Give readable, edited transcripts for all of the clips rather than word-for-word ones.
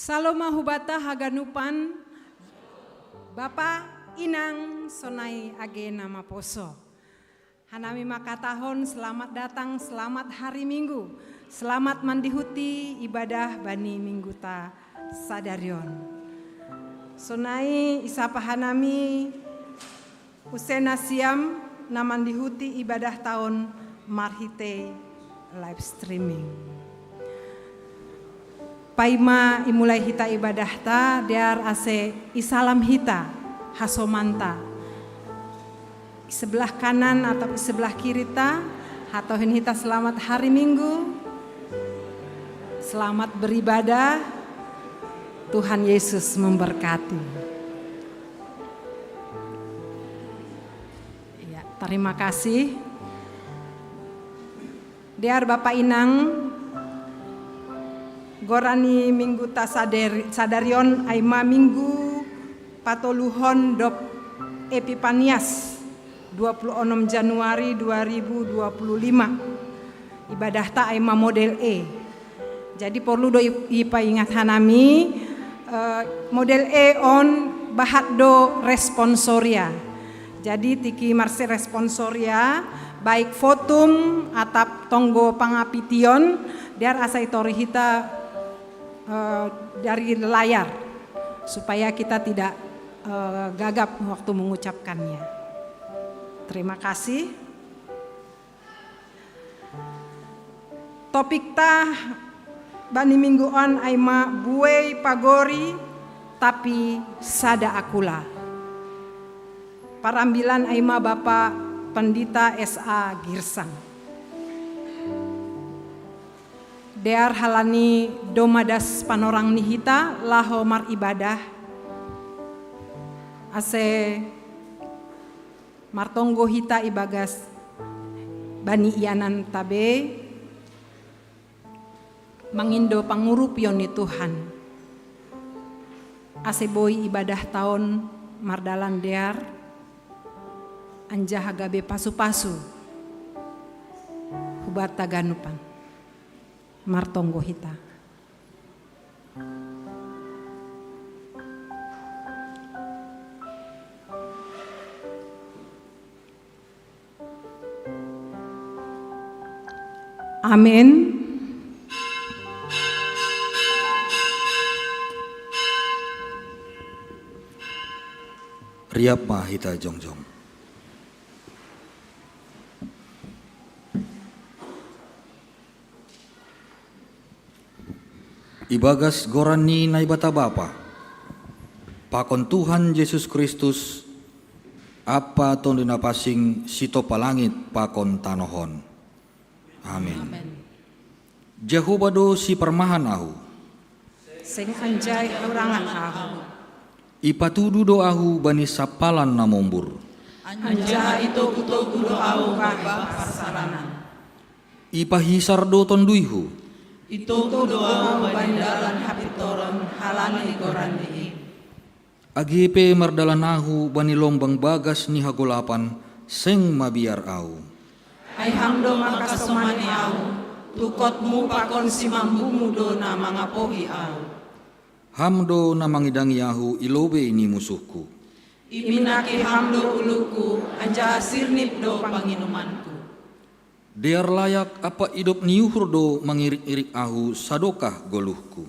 Saloma hubata haganupan Bapa Inang Sonai Age Nama Poso. Hanami makatahon selamat datang, selamat hari Minggu. Selamat mandihuti ibadah Bani Mingguta Sadarion. Sonai isapa hanami Usena siam namandihuti ibadah tahun marhite live streaming. Paima imulai hita ibadah ta diar ase isalam hita hasomanta. Sebelah kanan atau sebelah kiri ta hatohin hita selamat hari Minggu. Selamat beribadah. Tuhan Yesus memberkati. Ya, terima kasih. Diar Bapak Inang Gorani Minggu ta sadarion aima Minggu patoluhon dop Epipanias 26 Januari 2025. Ibadah ta aima model E. Jadi perlu do ipa ingat hanami model E on bahat do responsoria. Jadi tiki marse responsoria baik fotum atap tonggo pangapition diar asai tori hita dari layar supaya kita tidak gagap waktu mengucapkannya. Terima kasih. Topik ta Bani Mingguan aima buai pagori tapi sada akula. Parambilan aima Bapak Pendita S.A. Girsang. Dear halani domadas panorang nihita laho mar ibadah ase martonggo hita ibagas Bani Ianan tabe mangindo pangurupion ni Tuhan ase boy ibadah tahun mardalan dear anjah agabe pasu-pasu hubat taganupan martonggo hita. Amin. Riap ma hita jongjong. Ibagas gorani na ibata Bapa, pakon Tuhan Yesus Kristus, apa ton dinapasing sito palangit pakon tanohon. Amin. Jehovah do si permahan ahu, Sing anjay urangan ahu, ipatudu do ahu bani sapalan na mombur. anjah itu kuto kudo ahu baba pasaranan. Ipahisar do tonduihu, Itu doa bandalan hapitoron halani gorani. agipe mardalan ahu bani lombang bagas ni hagolapan seng mabiar ahu. Ay hamdo makasomani ahu, tukotmu pakon simambumu do na mga pohi ahu. Hamdo na mangidangi ahu ilobe ini musuhku. Iminaki hamdo uluku, anja sirnip do panginumanku. Dear layak apa idop niuhur do mangirik-irik ahu sadokah goluhku.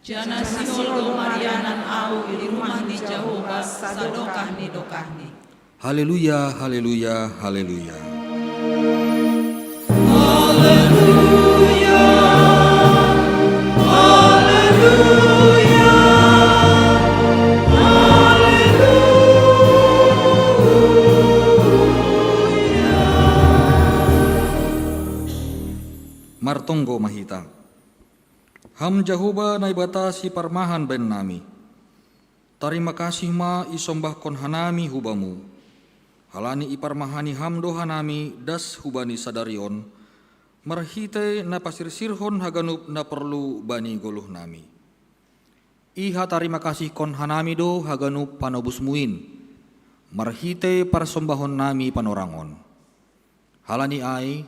Jana sinolo marianan ahu di rumah di Jehovah sadokah ni dokah ni. Haleluya, haleluya, haleluya. Haleluya, haleluya, Martonggo mahita. Ham Jehovah na ibatasi parmahan ben nami. Tarima kasih ma isombah kon hanami hubamu. Halani iparmahani hamdo hanami das hubani sadarion. Marhite na pasirsirhon haganup na perlu bani goluh nami. Iha tarima kasih kon hanami do haganup panobusmuin. Marhite parsombahon nami panorangon. Halani ai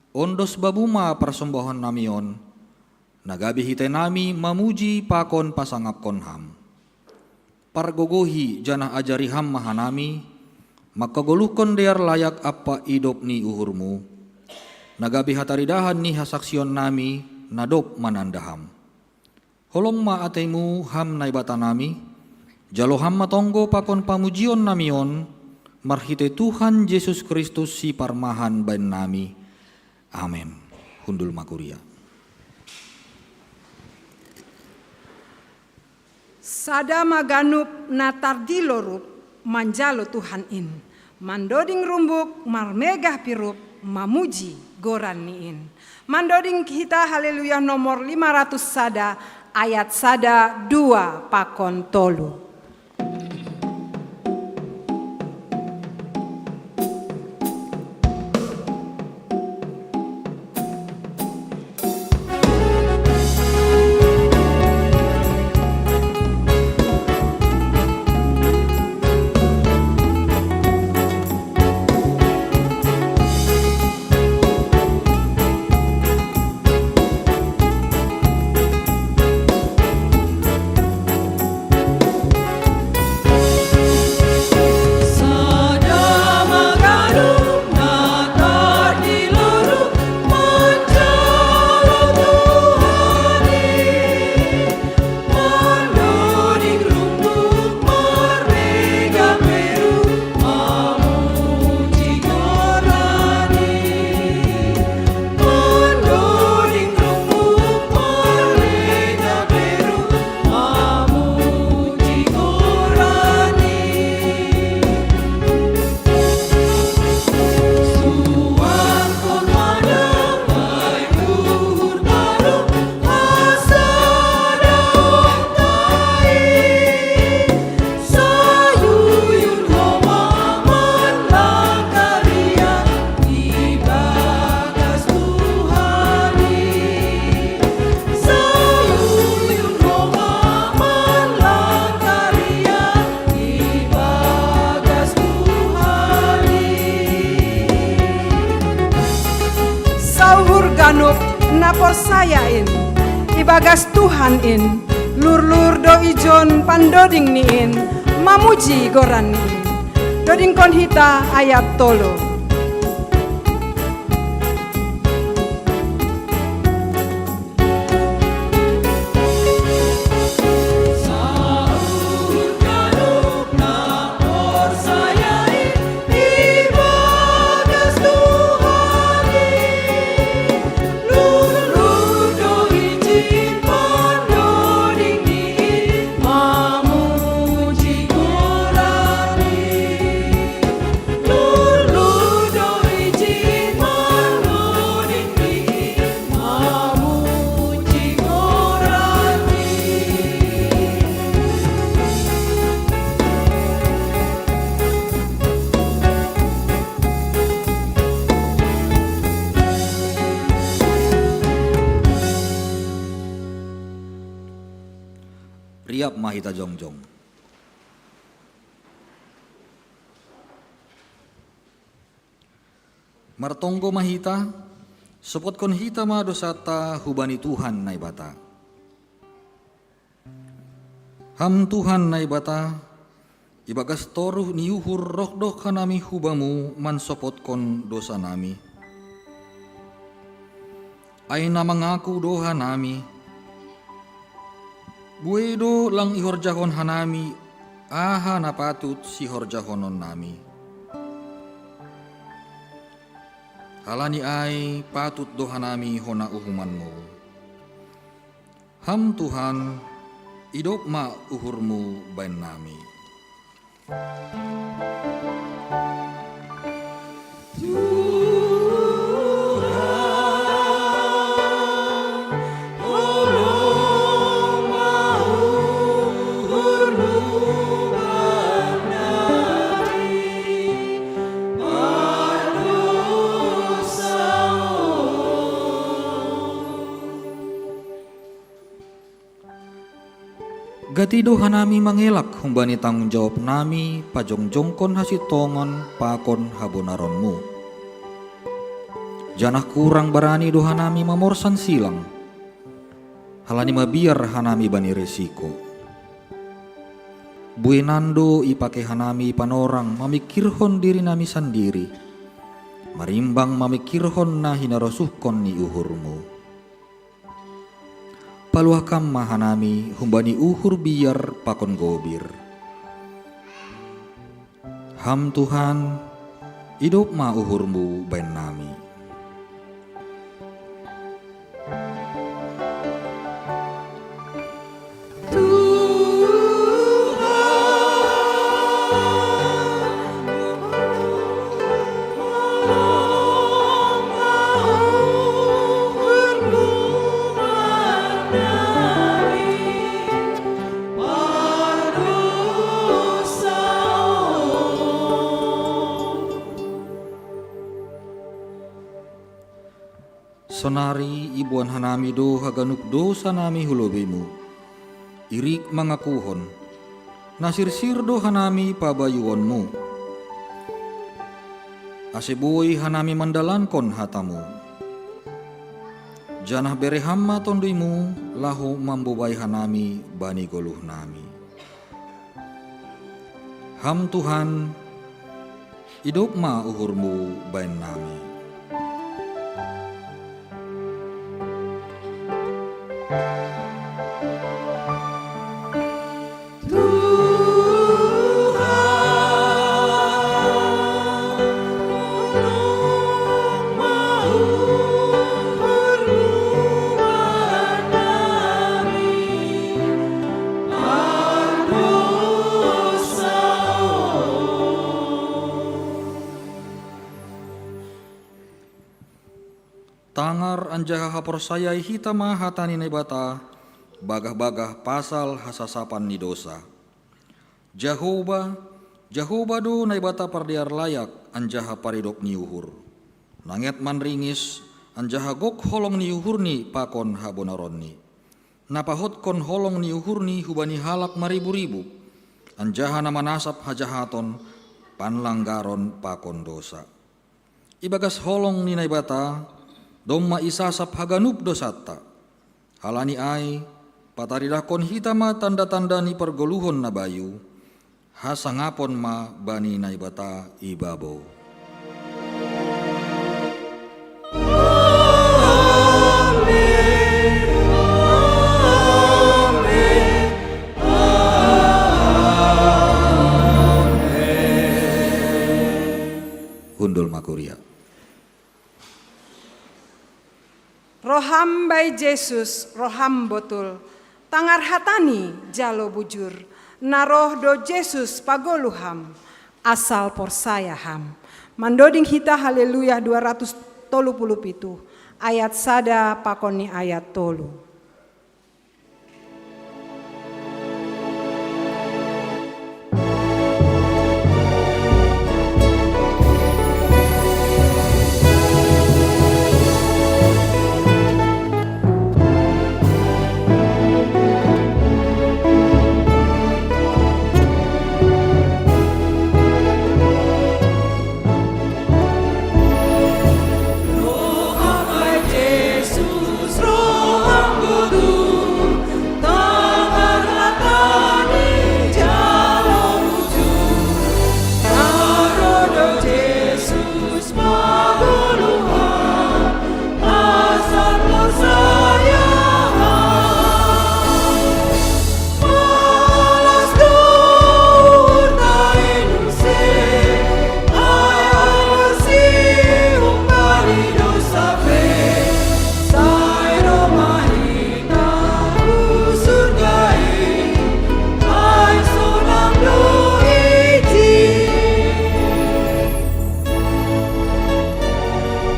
ondos babuma parsembahan namion Nagabi hite nami mamuji pakon pasangapkon ham. Pargogohi janah ajari ham mahanami, makagolukon dear layak apa idop ni uhurmu. Nagabi hataridahan ni hasaksion nami, nadop manandaham. Holong ma atemu ham naibata nami, jalo ham matonggo pakon pamujion namion, marhite Tuhan Yesus Kristus si parmahan bain nami. Amin. Hundul makuria. Sada maganup natardilorup manjalo Tuhan in. Mandoding rumbuk marmegah pirup mamuji goran niin. Mandoding kita haleluya nomor 500 sada ayat sada 2 pakon tolu. Napor saya in, ibagas Tuhan in, lur-lur do ijon pandoding niin, mamuji goran niin, doding kon hita ayat tolo. Riap mahita jongjong. Martonggo mahita, sepot kon hita ma dosata hubani Tuhan naibata. Ham Tuhan naibata, ibagas toruh niuhur rohdoh kanami hubamu man sopot kon dosa nami. Ay na mangaku doha nami, buedo lang ihorjahon hanami, aha napatut si horjahonon nami. Halani ay patut doha nami hona uhumanmu. Ham Tuhan, idop ma uhurmu bain nami. Gatido hanami mangelak humbani tanggung jawab nami pajongjongkon hasitongon pakon habonaronmu. Janah kurang barani dohanami mamorsan silang. halani mabiar hanami bani resiko. Buenando ipake hanami panorang mamikirhon diri nami sendiri, marimbang mamikirhon na hinarosuhkon ni uhurmu. Paluakam mahanami humbani uhur biar pakon gobir. Ham Tuhan, hidup ma uhurmu bain nami. Sonari ibuan hanami do haganuk dosa nami hulobimu, irik mangakuhon, nasirsir do hanami pabayuonmu. Aseboy hanami mandalankon hatamu, janah berehamma tonduimu lahu mambobay hanami bani goluh nami. Ham Tuhan, hidup ma uhurmu bain nami. Tangar anjaha haporsayai hitama hatani nebata, bagah-bagah pasal hasasapan ni dosa. Jahoba do naibata pardiar layak anjaha paridok ni uhur. Nanget manringis anjaha gok holong ni uhur ni pakon habonaronni. Napahot kon holong ni uhur ni hubani halak maribu-ribu. Anjaha nama nasab hajahaton panlanggaron pakon dosa. Ibagas holong ni naibata domma isasap haganup dosata. Halani ai pataridakon hitama tanda-tanda ni pergoluhon na bayu, hasangapon ma bani naibata ibabo. Undul makuria. Roham bai Yesus, roham botul, tangar hatani jalo bujur, naroh do Yesus pagoluham, asal porsayaham. Mandoding hita haleluya 237, ayat sada pakoni ayat tolu.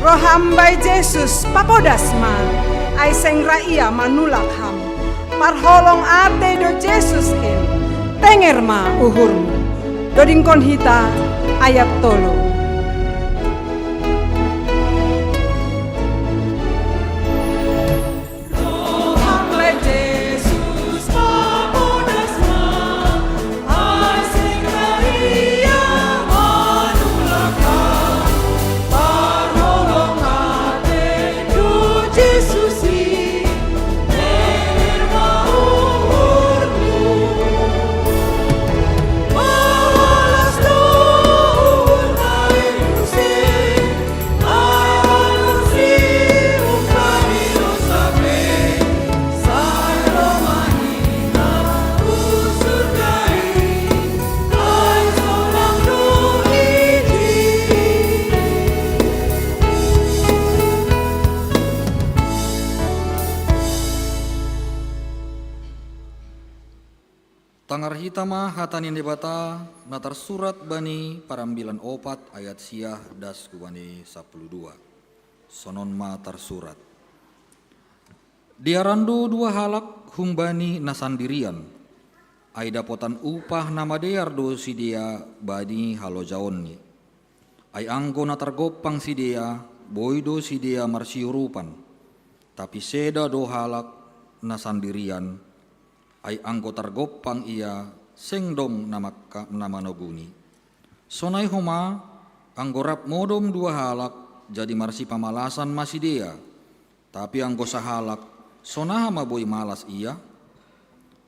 Roham bai Yesus papodas ma, ai seng raia manulak ham. Parholong ate do Yesus ken, tenger ma uhurmu. Dodingkon hita ayat tolo. Jesus, hitama hatani nebata na tersurat bani parambilan opat ayat siah das kubani 12. Sonon ma tersurat. Diarandu dua halak humbani nasandirian. Ai dapotan upah nama deardo si dia bani halo jaonni. Ai anggo na tergopang si dia boido si dia marsiurupan. Tapi seda do halak nasandirian. Ai anggo tergopang ia sengdom nama noguni. Sonai homa anggo rap modom dua halak jadi marsi pamalasan masih dia. Tapi anggo sahalak sonaha maboi malas ia.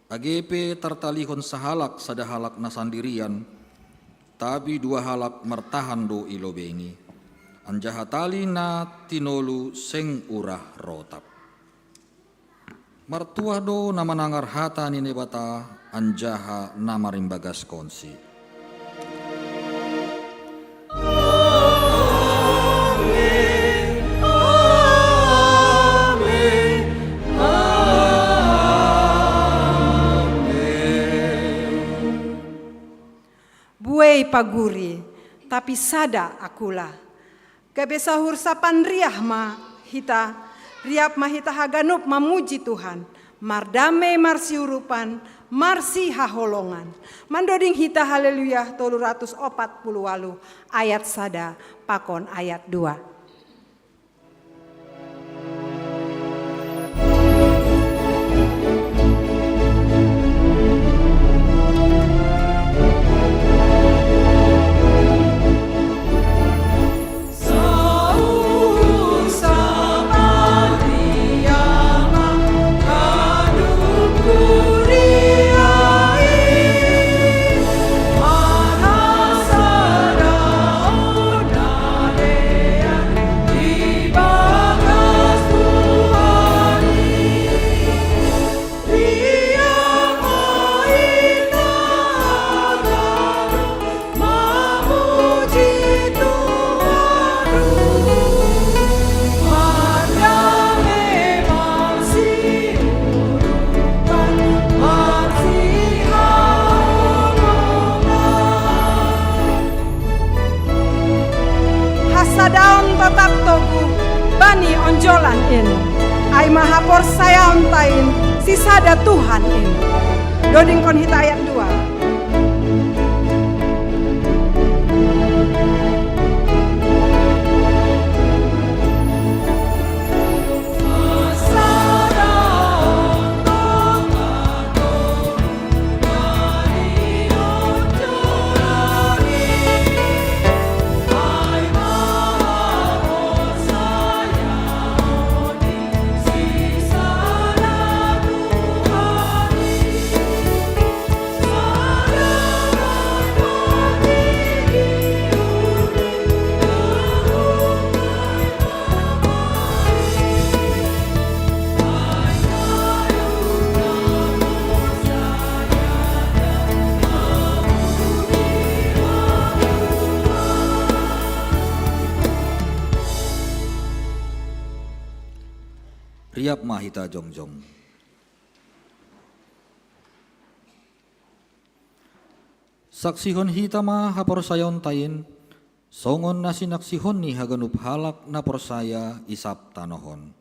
AGP tertalihon sahalak sadahalak nasandirian. Tapi dua halak mertahan do ilobeni. Anjahatali na tinolu seng urah rotap. Martua do nama nangar hata ni nebata anjaha nama rimbagas konsi. Buai paguri, tapi sada akula. Gabe sahur sapan riah ma hita. Riap mahita haganup mamuji Tuhan, mardame marsi urupan, marsi haholongan. Mandoding hita haleluya 340 ayat sada pakon ayat 2. Sadaon tetap togu bani onjolan in ai mahapor saya ontain si sada Tuhan in doding kon hita ayat 2. Riap mahita jongjong. Saksihon hita ma hapor sayon tayin, songon nasinaksihon ni haganup halak na porsaya isap tanohon.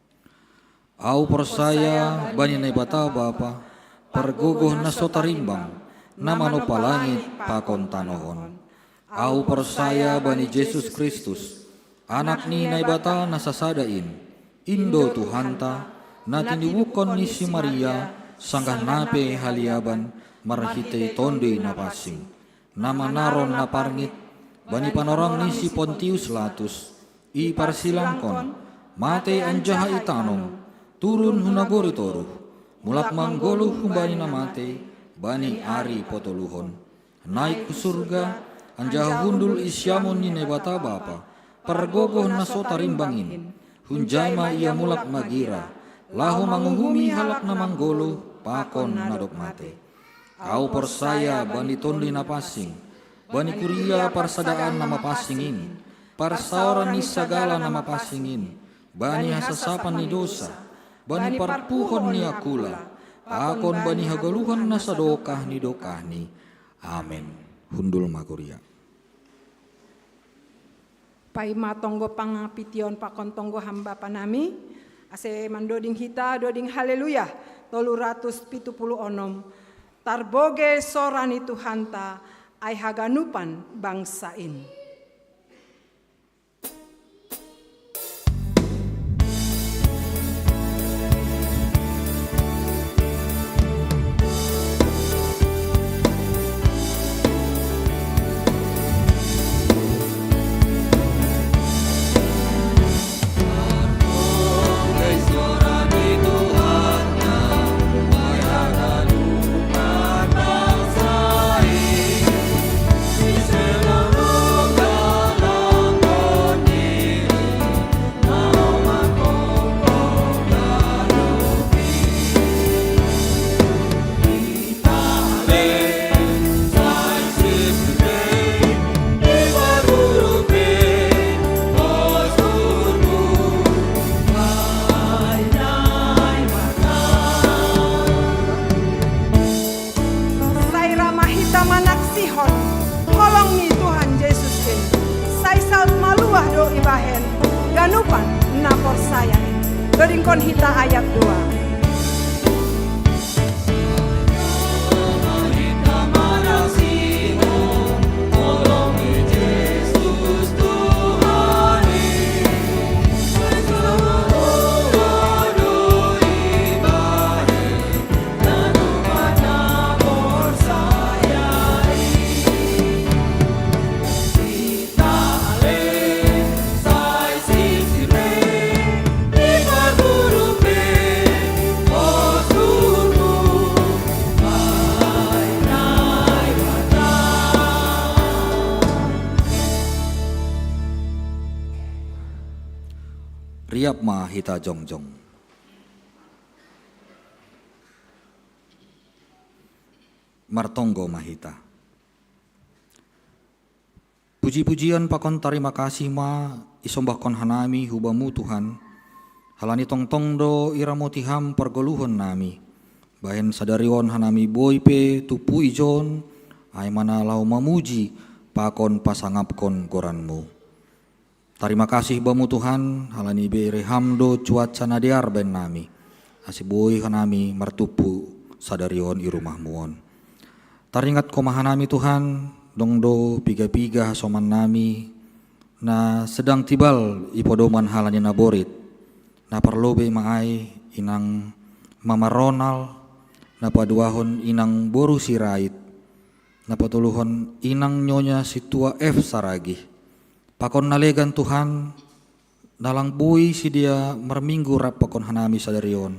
Au porsaya bani na ibata bapa, perguguh na sotarimbang, na manupalangit pakon tanohon. Au porsaya bani Yesus Kristus, anak ni na ibata nasasadain, Indo Tuhanta, na tiniwukon ni si Maria, sanggah nape haliaban, marhitay tonde na pasing. Nama naron na parngit, bani panorang ni si Pontius Latus, iparsilangkon, mate anjaha itanong, turun hunagori toruh, mulak manggoluh humbani na mate, bani ari potoluhon. Naik ke surga, anjaha hundul isyamon ni nebata bapa, pergogoh na sotarimbangin, hunjama ia mulak magira, lahu manguhumi halak na manggolo pakon nadok mate. Au porsaya bani tondi na pasing, bani kuria parsadaan nama pasingin, parsaoran ni sagala nama pasingin, bani hasasapan ni dosa, bani parpuhon ni akula, pakon bani hagaluhan na sadokah ni dokahni. Amen. Hundul maguria. Pai matonggo pangapition pakon tonggo hamba panami. Ase mandoding hita doding haleluya. 376 tarboge sorani Tuhanta ai haganupan bangsain. Ganupan napor saya Dodingkon hita ayat 2. Riap ma hita jongjong. Martonggo mahita. Puji-pujian pakon tarima kasih ma isombahkon hanami hubamu Tuhan. Halani tongtong do iramotiham pergoluhon nami. Bahen sadarion hanami boype tupu ijon. Ay mana lau mamuji pakon pasangapkon goranmu. Terima kasih bamu Tuhan, halani bere hamdo cuaca nadiar ben nami. Asiboy hanami martupu sadarion i rumah muon. Taringat komahanami Tuhan, dongdo piga-piga hasoman nami, na sedang tibal ipodoman halani naborit. Na parlobe maay inang Mama Ronald, na paduahon inang Boru Sirait, na patuluhon inang nyonya si tua F Saragih. Pakon nalegan Tuhan, nalang bui si dia merminggu rap pakon hanami sadarion.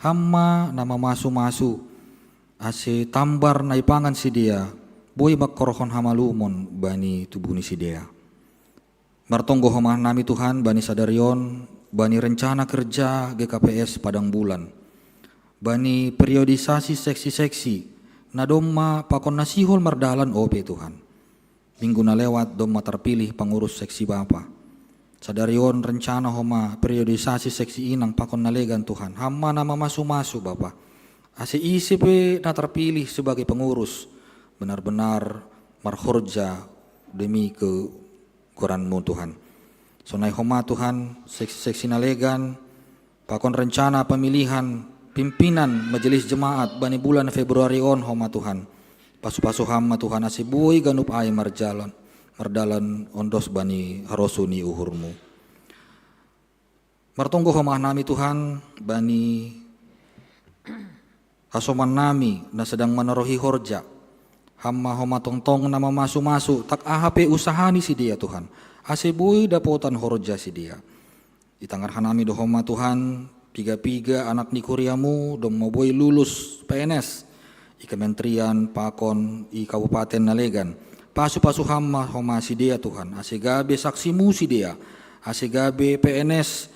Hamma nama masu-masu, ase tambar na ipangan si dia, bui makkorohon hamalumon bani tubuni si dia. Martonggo homa nami Tuhan bani sadarion, bani rencana kerja GKPS padang bulan. Bani periodisasi seksi-seksi, na domma pakon nasihol mardalan ope Tuhan. Minggu na lewat doma terpilih pengurus seksi Bapa. Sadarion rencana homa periodisasi seksi inang pakon nalegan Tuhan. Hamma nama masu-masu Bapa. Ase isipe na terpilih sebagai pengurus. Benar-benar marhorja demi ke Quranmu Tuhan. Sonai homa Tuhan seksi-seksi nalegan. Pakon rencana pemilihan pimpinan majelis jemaat bani bulan Februari on homa Tuhan. Pasu-pasu hamma Tuhan asibuy ganup ay mardalan ondos bani harosuni uhurmu. Martonggo hamah nami Tuhan bani hasoman nami na sedang menaruhi horja. Hamma homa tongtong nama masu-masu tak ahape usahani si dia Tuhan. Asibuy dapotan horja si dia. Itangar hanami do homa Tuhan piga-piga anak ni kuriamu dong maboy lulus PNS. I kementerian pakon i kabupaten nalegan pasu-pasu hamma homa si dia Tuhan asigabe saksimu si dia asigabe PNS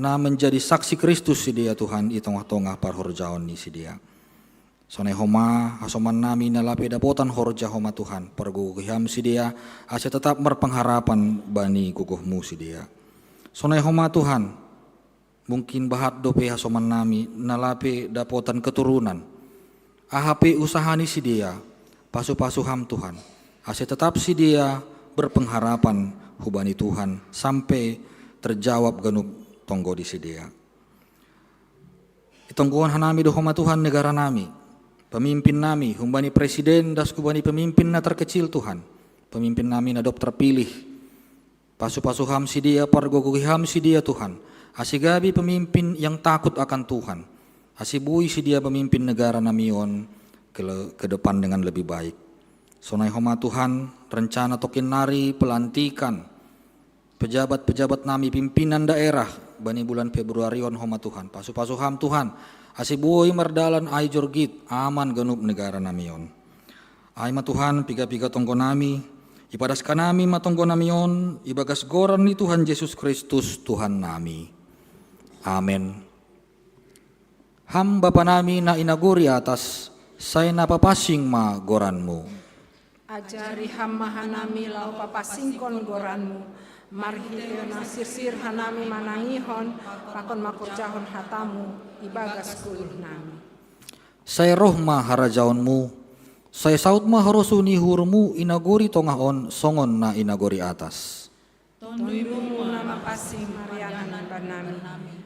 na menjadi saksi Kristus si dia Tuhan i tongah-tongah parhorjaon ni si dia sonai homa hasoman nami nalape dapotan horja homa Tuhan pergugiham si dia ase tetap berpengharapan bani guguhmu si dia sonai homa Tuhan mungkin bahat dope hasoman nami nalape dapotan keturunan. AHP usahani si dia, pasu-pasu ham Tuhan. Ase tetap si dia berpengharapan hubani Tuhan sampai terjawab genuk tonggo di si dia. Itonggoan hanami dohoma Tuhan negara nami, pemimpin nami, humbani presiden das kubani pemimpin na terkecil Tuhan, pemimpin nami na dop terpilih, pasu-pasu ham si dia, pargogogi ham si dia Tuhan, asigabi pemimpin yang takut akan Tuhan, asibui si dia pemimpin negara namion ke depan dengan lebih baik. Sonai homa Tuhan, rencana tokin nari pelantikan pejabat-pejabat nami pimpinan daerah bani bulan Februarion homa Tuhan, pasu-pasu ham Tuhan, asibui merdalan ai jorgit aman genup negara namion. Ai ma Tuhan piga-piga tonggo nami, ipadas kanami matonggo namion, ibagas goran ni Tuhan Yesus Kristus Tuhan nami. Amen. Ham Bapa nami na inaguri atas, saya napapasing ma goranmu. Ajari ham mahanami lau papasingkon goranmu, marhilio nasirsir hanami manangihon, pakon makurjahon hatamu, ibagas kuluh nami. Saya roh ma harajaonmu, saya saut ma harosuni hurmu, inaguri tongahon, songon na inaguri atas. Tondumu nama pasing marianan banami,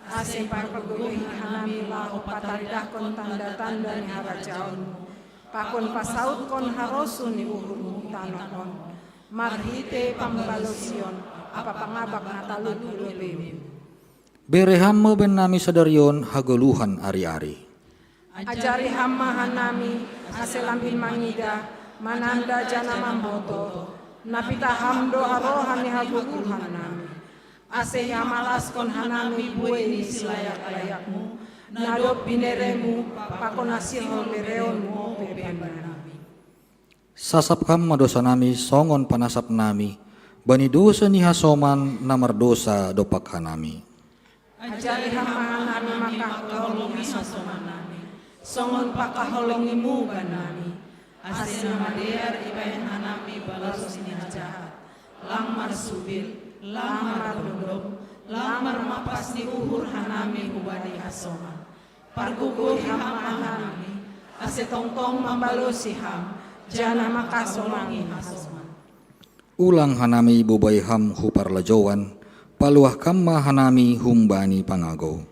asing parpaguhi hanami lau pataridahkon tanda-tanda ni harajaonmu, pakon pasaut kon harosuni uhurmu tanokon, marhite pambalosion, apa pangabak natalud ilubim. Bereham mo ben nami sadarion hagoluhan ari-ari. Ajari hamma hanami, aselambin mangida, mananda jana mamboto, napita hamdo arohan ni haguluhan nami. Ase yamalaskon hanami bueni silayak-layakmu, nadop bineremu, pakonasihol bereonmu bebanami. Sasap kam madosa nami, songon panasap nami, bani dosa ni hasoman namar dosa dopak hanami. Ajari hamma hanami makaholongi hasoman nami, songon pakaholongimu ganami. Ase namadear ibayan hanami balas ni jahat, lamar subil, lamar dodom, lamar mapas ni uhur hanami hubani hasoman. Pargugoy ham hanami, ase tongtong mambalosi ham, jana makasomangi hasoman. Ulang hanami bubay ham huparlajowan, paluah kamma hanami humbani pangago.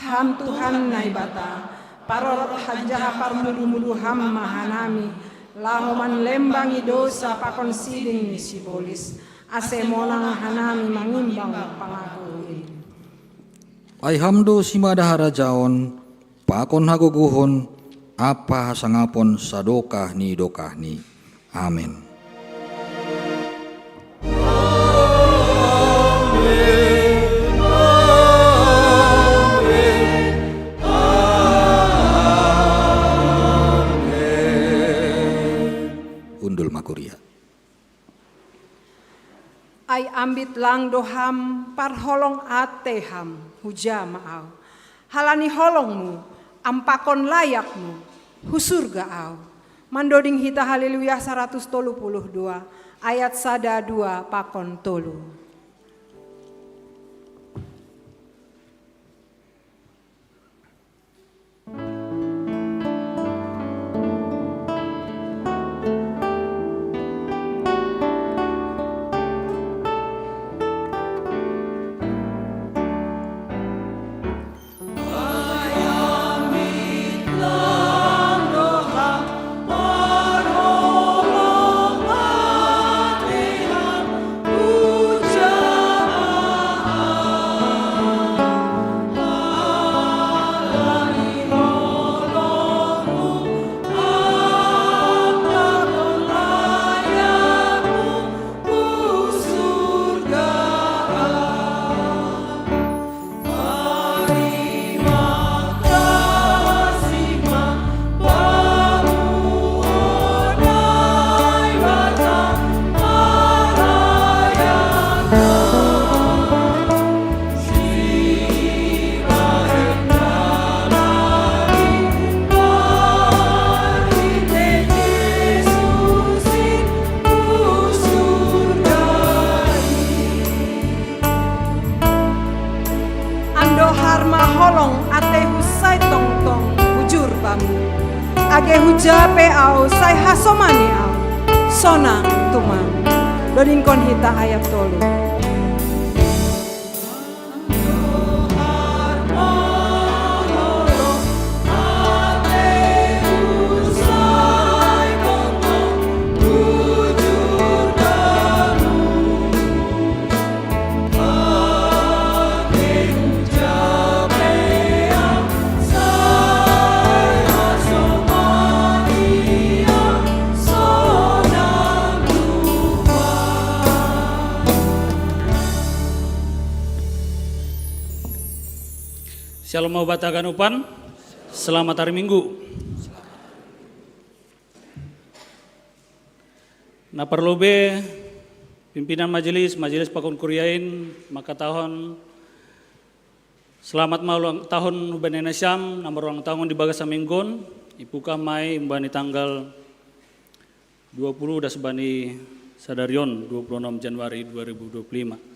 Ham Tuhan naibata, parorot hajah parmulu-mulu ham mahanami, lahoman lembangi dosa pakon siding ni sibolis, ase monang hanami mangimbang pangagoy. Ay hamdo simadahara jaon, pakon haguguhon, apa hasangapon sa dokah ni. Amen. Undul makuria. Ay ambit lang doham parholong ate ham huja maaw. Halani holongmu ampakon layakmu husurga aw. Mandoding hita haleluya 132 ayat 102 pakon tolu. Puja age hujape au sai hasomani au sonang tuma dodingkon hita ayat tolu. Shalom Bata Ganupan, selamat hari Minggu. Na perlobe pimpinan majelis Pakon Kuriain maka tahun selamat ulang tahun Banena Syam nomor ulang tahun di Bagasa Minggon ipuka mai mbani tanggal 20 das bani Sadarion 26 Januari 2025.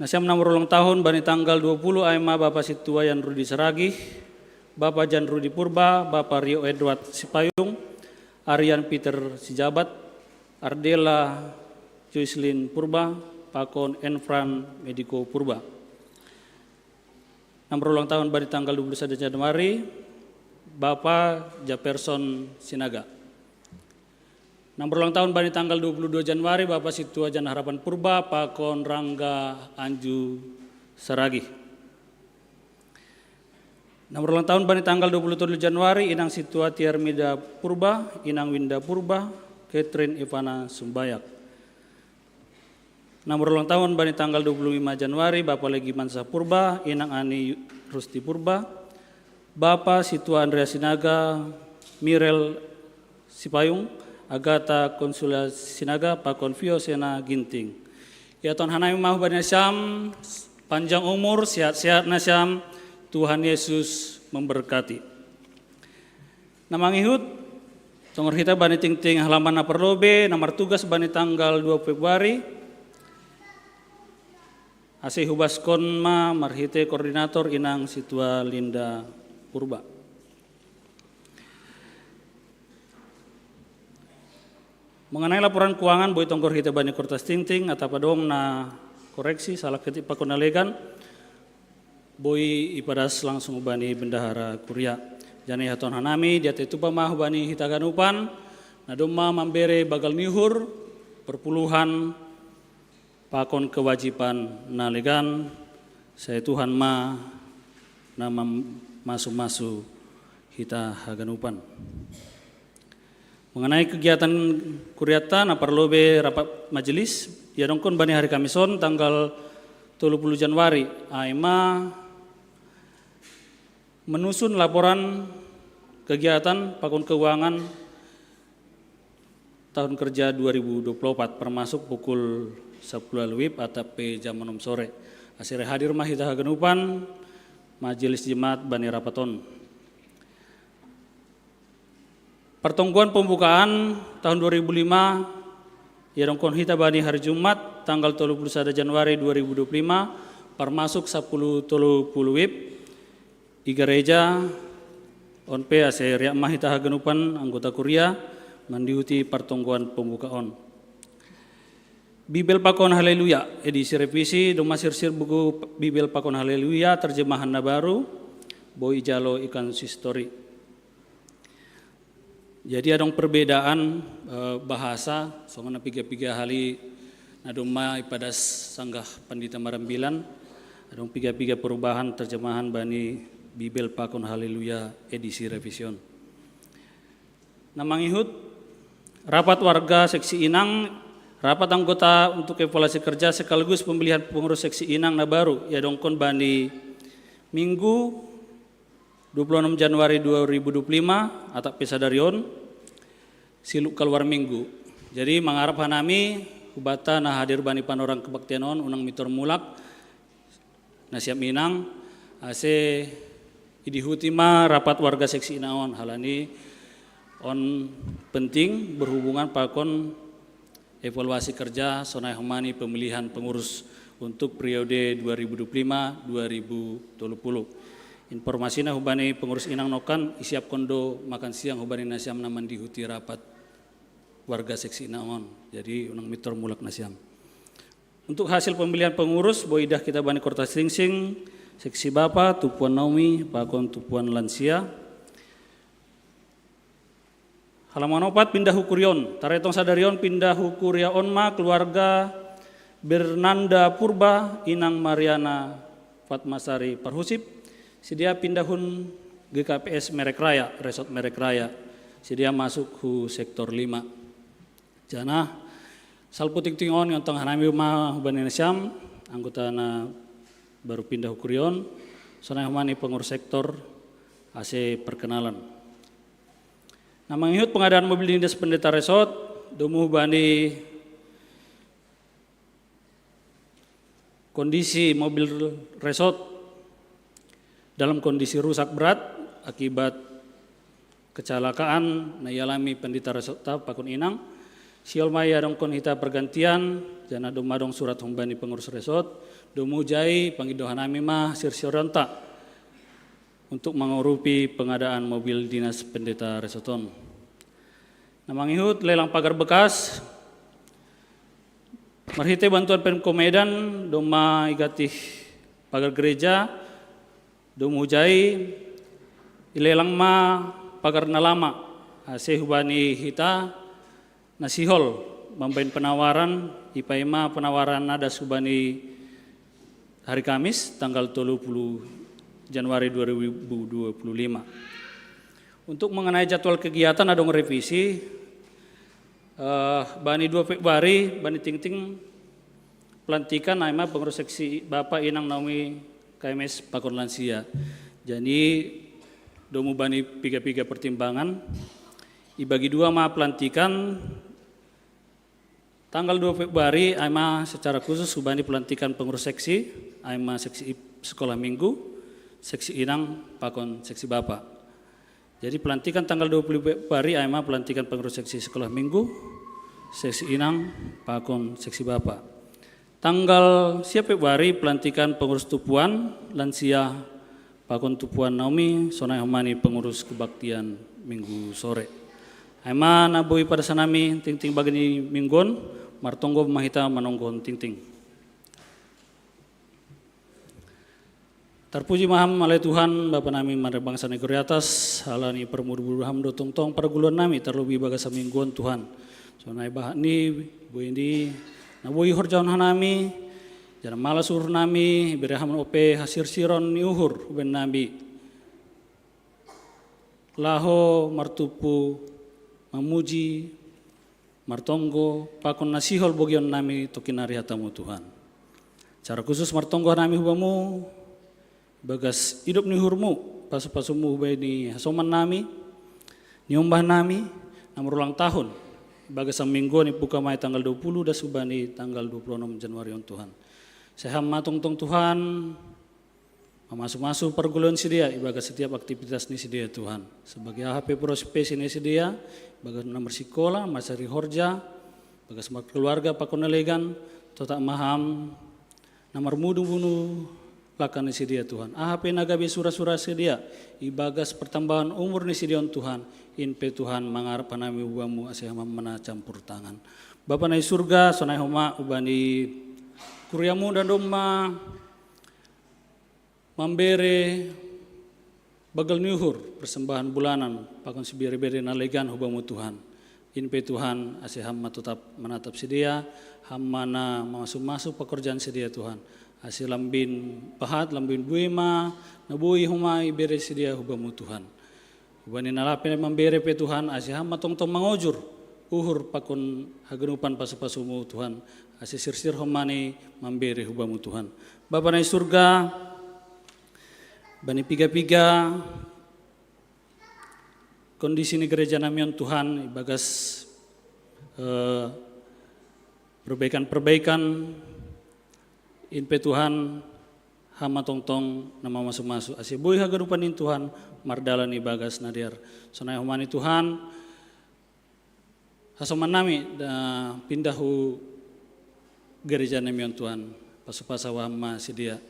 Nasyam nomor ulang tahun bani tanggal 20 aima Bapak Situa Yan Rudi Seragih, Bapak Jan Rudi Purba, Bapak Rio Edward Sipayung, Aryan Peter Sijabat, Ardela Joycelyn Purba, Pakon Enfran Mediko Purba. Nomor ulang tahun bani tanggal 21 Januari, Bapak Japerson Sinaga. Nomor ulang tahun bani tanggal 22 Januari, Bapak Situa Jan Harapan Purba, Pakon Rangga Anju Seragih. Nomor ulang tahun bani tanggal 27 Januari, Inang Situa Tiarmida Purba, Inang Winda Purba, Catherine Ivana Sumbayak. Nomor ulang tahun bani tanggal 25 Januari, Bapak Legi Mansa Purba, Inang Ani Rusti Purba, Bapak Situa Andrea Sinaga, Mirel Sipayung, Agata Konsula Sinaga, Pakon Vio Sena Ginting. Ya Tuhan Hanai Mahu Bani Syam, panjang umur, sehat-sehat Nasyam, Tuhan Yesus memberkati. Nama ngihut, tongor kita Bani Ting-Ting halaman na perlobe, nomor tugas Bani tanggal 2 Februari, Asih Hubas Konma, Marhite Koordinator Inang Situa Linda Purba. Mengenai laporan keuangan Boy Tongkor kita Bani Kortas Ting-Ting atau padong na koreksi salah ketik Pakon Nalegan Boy ipadas langsung Bani Bendahara Kuria. Jani haton hanami dia tetu pamah Bani Hitaganupan nadoma mambere bagal nihur perpuluhan pakon kewajiban nalegan saya Tuhan ma nama masu-masu hita haganupan. Mengenai kegiatan kuriata na parlobe rapat majelis ya dongkon Bani hari Kamison tanggal 30 Januari aima menusun laporan kegiatan pakon keuangan tahun kerja 2024 termasuk pukul 10 WIB atau jam 6 sore. Asire hadir mahita hagenupan majelis jemaat Bani Rapaton. Pertemuan pembukaan tahun 2005 ya dongkon hita Bani hari Jumat tanggal 31 Januari 2025 termasuk 10 WIB di gereja onpe ase riak mahita hagenupan anggota kuria mendiuti pertemuan pembukaan. Bibel Pakon Haleluya edisi revisi dong masir buku Bibel Pakon Haleluya terjemahan baru Boy Jalo Ikan Sistori. Jadi ada perbedaan bahasa, soalnya piga-piga hali nadoma ipadas sanggah pandita marambilan, ada piga-piga perubahan terjemahan Bani Bibel Pakon Haleluya edisi revision. Namang ihut, rapat warga seksi Inang, rapat anggota untuk evaluasi kerja sekaligus pemilihan pengurus seksi Inang na baru, ya dongkon Bani Minggu 26 Januari 2025 atau pesadarion siluk keluar minggu. Jadi mengharap hanami kubata nah hadir Bani panorang kebaktianon unang mitor mulak nasiap minang ase idihutima rapat warga seksi inaon halani on penting berhubungan pakon evaluasi kerja sonai homani pemilihan pengurus untuk periode 2025-2030. Informasinya hubani pengurus inang nokan isiap kondo makan siang hubani nasiam naman dihuti rapat warga seksi inangon. Jadi unang mitor mulak nasiam. Untuk hasil pemilihan pengurus boidah kita bani Kota Sringsing, seksi Bapa, Tupuan Naomi, Pakon Tupuan Lansia. Halaman 4 pindah hukurion, taretong sadarion pindah hukuria onma keluarga Bernanda Purba, Inang Mariana Fatmasari Parhusip. Sedia pindahun GKPS Merek Raya, Resort Merek Raya. Sedia masuk ke sektor 5. Jana salputik tingon yang tengah nami rumah Hubani Nasiam, anggota na baru pindah hukurion. Sonai humani pengurus sektor AC perkenalan. Nah mengihut pengadaan mobil dinas pendeta resort, domu Hubani kondisi mobil resort dalam kondisi rusak berat akibat kecelakaan na ialami pendeta resort Pakun Inang. Siol maya dongkon hita pergantian jana domadong surat humbani pengurus resort domu jai panggidohan nami mah sirsioronta untuk mengurupi pengadaan mobil dinas pendeta resorton. Nah mangihut lelang pagar bekas marhite bantuan Pemko Medan doma igatih pagar gereja domu jai ilelang ma pagar nalama sehubani hita nasihol membain penawaran ipaima penawaran nada subani hari Kamis tanggal 30 Januari 2025. Untuk mengenai jadwal kegiatan ada revisi bani 2 Februari bani ting-ting pelantikan naima pengurus seksi Bapak Inang Naomi KMS Pakon Lansia. Jadi domu bani piga-piga pertimbangan ibagi 2 ma pelantikan tanggal 2 Februari aima secara khusus subani pelantikan pengurus seksi aima seksi sekolah minggu seksi Inang Pakon seksi Bapak. Jadi pelantikan tanggal 20 Februari aima pelantikan pengurus seksi sekolah minggu seksi Inang Pakon seksi Bapak. Tanggal siap Februari pelantikan pengurus Tupuan Lansia Pakon Tupuan Naomi Sonai Humani pengurus kebaktian minggu sore. Aima nabui pada sanami ting-ting bagini minggon martonggo mahita manonggon ting-ting. Terpuji maham malai Tuhan Bapa nami mare bangsa negeri atas halani permur-mur ham do tong-tong perguluan nami terlebih bagasa mingguan Tuhan. Sonai bahani bu ini nabui horjaun hanami jana malas urur nami bereham ope hasir siron ni uhur ben nabi laho martupu memuji martonggo pakon nasihol bogion nami tokinari hatamu Tuhan. Cara khusus martonggo nami hubamu bagas hidup ni hurmu pasu-pasumu hubai ni hasoman nami niombah nami namur ulang tahun bagas minggu ni buka mai tanggal 20 dan subani tanggal 26 Januari on Tuhan. Seham matong-tong Tuhan masuk-masuk perguluan sedia ibagas setiap aktivitas ni sedia Tuhan. Sebagai HP prospesi ni sedia bagas nomor sekolah masari horja bagas keluarga pakonelegan totak maham nomor mudu bunu lakan ni sedia Tuhan. AHP nagabe surah-surah sedia ibagas pertambahan umur ni sedia on Tuhan. Inpe Tuhan mangarap nami ubamu asihama mana campur tangan. Bapa nai surga sonai homa ubani kuriamu dan doma membere bagal nyuhur persembahan bulanan pakon sibiri-biri nalegan ubamu Tuhan. Inpe Tuhan asihama tetap menatap sedia hamana masuk-masuk pekerjaan sedia Tuhan. Asih lambin pahat lambin buima nabui homa ibere sedia ubamu Tuhan. Ubani nalapin membere pe Tuhan asih matong-tong mangojur uhur pakon hagenupan pasu-pasumu Tuhan asih sir-sir homani membere hubamu Tuhan. Bapa nai surga bani piga-piga kondisi ni gereja namion Tuhan ibagas perbaikan-perbaikan inpe Tuhan hama tong-tong nama masuk-masuk asih boy hagenupan in Tuhan mardalan ibagas nadiar sonai humani Tuhan hasoman nami da pindahu gereja namion Tuhan pasu-pasawa ma sedia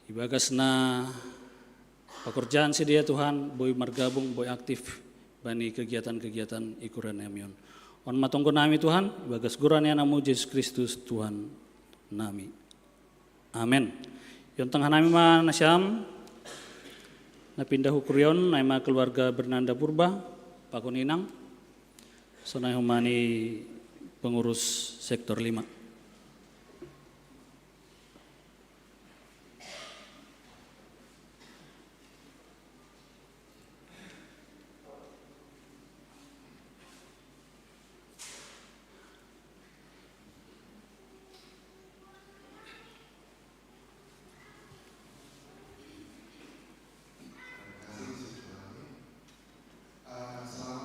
ibagas na pekerjaan sedia Tuhan, boy margabung, boy aktif bani kegiatan-kegiatan ikuran emion. On matongko nami Tuhan, bagas guranya namu Yesus Kristus Tuhan nami. Amin. Yon tengah nami ma nasyam, napindah hukurion, nama keluarga Bernanda Purba, Pakon Inang, sonai humani pengurus sektor 5.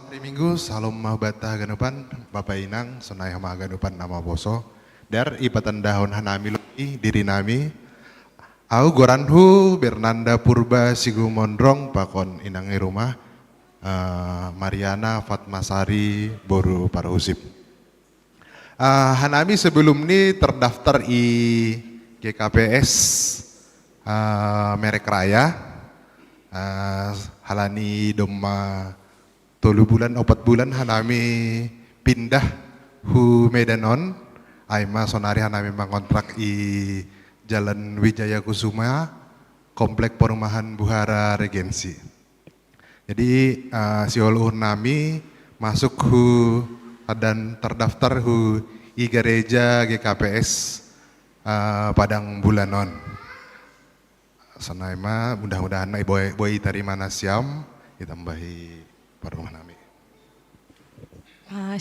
Hari Minggu, salam mahbata ganupan, Bapak Inang, sonai hama ganupan nama boso. Dar ipatan dahon hanami lui diri nami. Au goranhu Bernanda Purba Sigu Mondrong pakon inang rumah. Mariana Fatmasari Boru Parahusip. Hanami sebelum ini terdaftar di GKPS Merek Raya. Halani doma 3 bulan 4 bulan hanami pindah hu Medanon aima sonari hanami mengontrak i Jalan Wijaya Kusuma Komplek Perumahan Buhara Regensi. Jadi si uluhur nami masuk hu dan terdaftar hu i gereja GKPS Padang Bulanon. Sonaima mudah-mudahan boy tarima nasyam ditambahi rumah nami.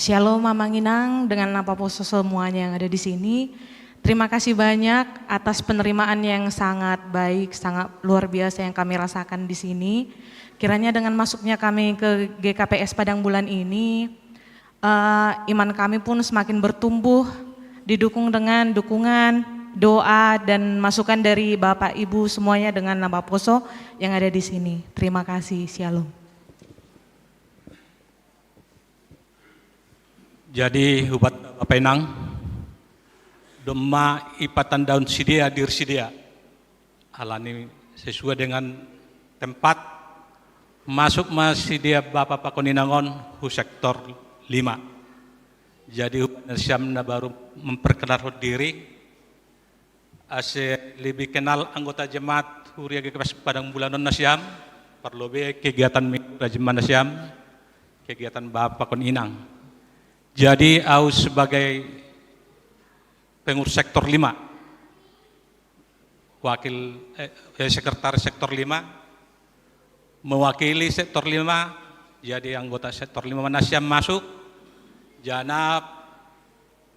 Shalom Mamang Inang dengan Napa Poso semuanya yang ada di sini. Terima kasih banyak atas penerimaan yang sangat baik, sangat luar biasa yang kami rasakan di sini. Kiranya dengan masuknya kami ke GKPS Padang Bulan ini, iman kami pun semakin bertumbuh, didukung dengan dukungan, doa dan masukan dari Bapak Ibu semuanya dengan Napa Poso yang ada di sini. Terima kasih. Shalom. Jadi hubat Bapak Inang, doma ipatan daun sidia dir sidia, alani sesuai dengan tempat masuk sidia Bapak Pakon Inangon hu sektor 5. Jadi hubat Nasyam baru memperkenalkan diri, ase lebih kenal anggota jemaat Huria GKPS Padang Bulanon Nasyam, perlu kegiatan minggu Rajiman Nasyam, kegiatan Bapak Pakon Inang. Jadi aku sebagai pengurus sektor 5, wakil sekretaris sektor 5, mewakili sektor 5, jadi anggota sektor 5 Nasyam masuk, jana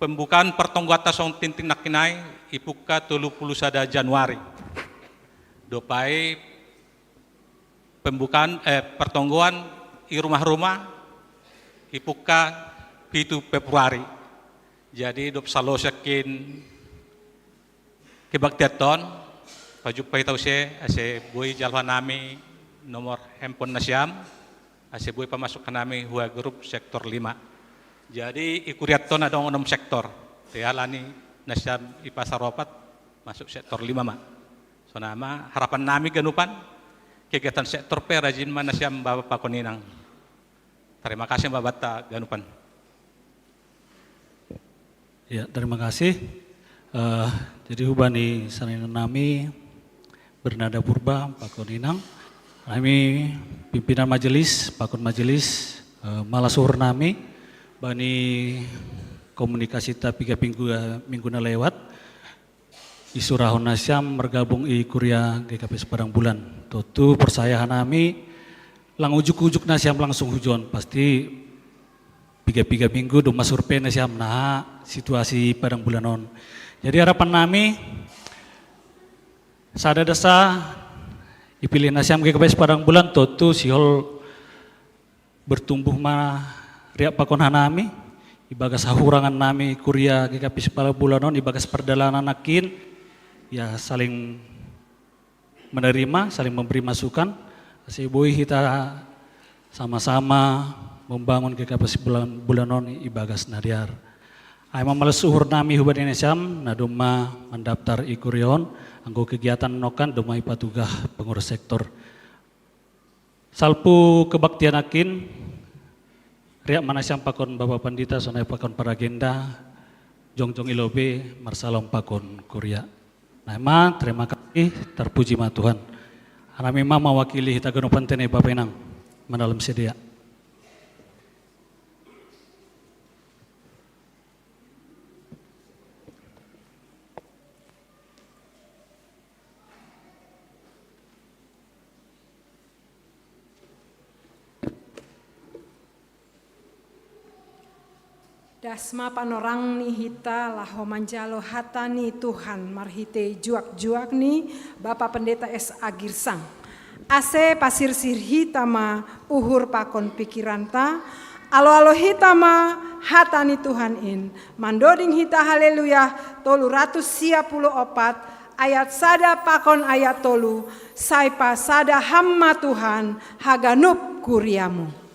pembukaan pertongguan tasong tintin nakinai, ipuka 31 Januari. Dopai pembukaan pertongguan di rumah-rumah, ipuka 7 Februari. Jadi dop salo sakin kebaktiaton pajupay tause ase boy jalwan nami nomor handphone Nasyam ase boy pamasuk ka nami huwa grup sektor 5. Jadi ikuriaton ada 6 sektor. Tialani Nasyam ipasaropat masuk sektor 5 ma. So nama harapan nami ganupan kegiatan sektor P rajin ma Nasyam Bapak Pakon Inang. Terima kasih Bapak Bata ganupan. Ya, terima kasih. Jadi hubani sanina nami Bernanda Purba, Pakon Inang. Kami pimpinan majelis, Pakon majelis, malasuhur nami, bani komunikasi tapi minggu na lewat. Isu rahon Nasyam bergabung i Kuria GKPS Padang Bulan. Tutu persayahan nami, lang ujuk-ujuk Nasyam langsung hujon, pasti 3 minggu doma survei Nasyam nah situasi Padang Bulanon. Jadi harapan nami sada desa dipilih Nasyam GKPS Padang Bulan tutu sihol bertumbuh ma riak pakon hanami ibagas hahurangan nami Kuria GKPS Padang Bulanon ibagas perdalanan nakin ya saling menerima, saling memberi masukan. Asibui kita sama-sama membangun GKPS Bulanon ibagas nadiar. Ay mamalesuhur nami hubad Nasyam naduma mendaftar ikurion anggo kegiatan nokan duma ipatugah pengurus sektor Salpu kebaktian akin, riak manasiam pakon Bapak Pandita, sonai pakon paragenda, jongjong ilobe, marsalom pakon Korea. Nah emang terima kasih, terpuji ma Tuhan. Karena memang mewakili hita genupan tene Bapak Inang, mendalam sedia. Dasma panorang ni hita laho manjalo hatani Tuhan marhite juak-juak ni Bapak Pendeta S. Agirsang. Ase pasir sir hitama uhur pakon pikiranta, alo-alo hitama hatani Tuhan in. Mandoding hita haleluya tolu ratus sia puluh opat, ayat sada pakon ayat tolu, saipa sada hamma Tuhan haganup kuriamu.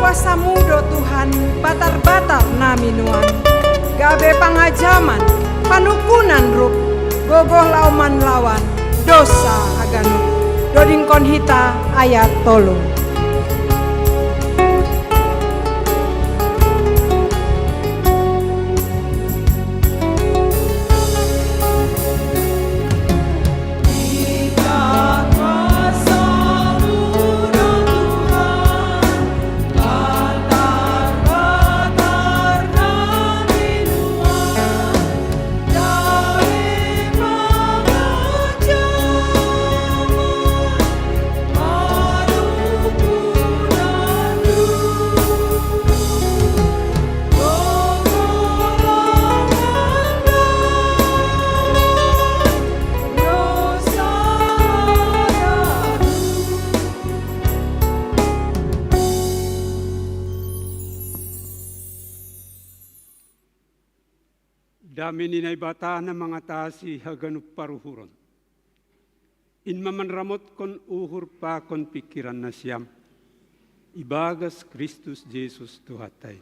Samudo Tuhan batar-batar nami nuan, gabe pangajaman panukunan rup, gogoh lauman lawan dosa aganu doding konhita ayat tolu. Dami ninay bata na mga tasi haganup paruhuron. In mamanramot kon uhur pa kon pikiran na siyam. Ibagas Kristus Jesus Tuhatay.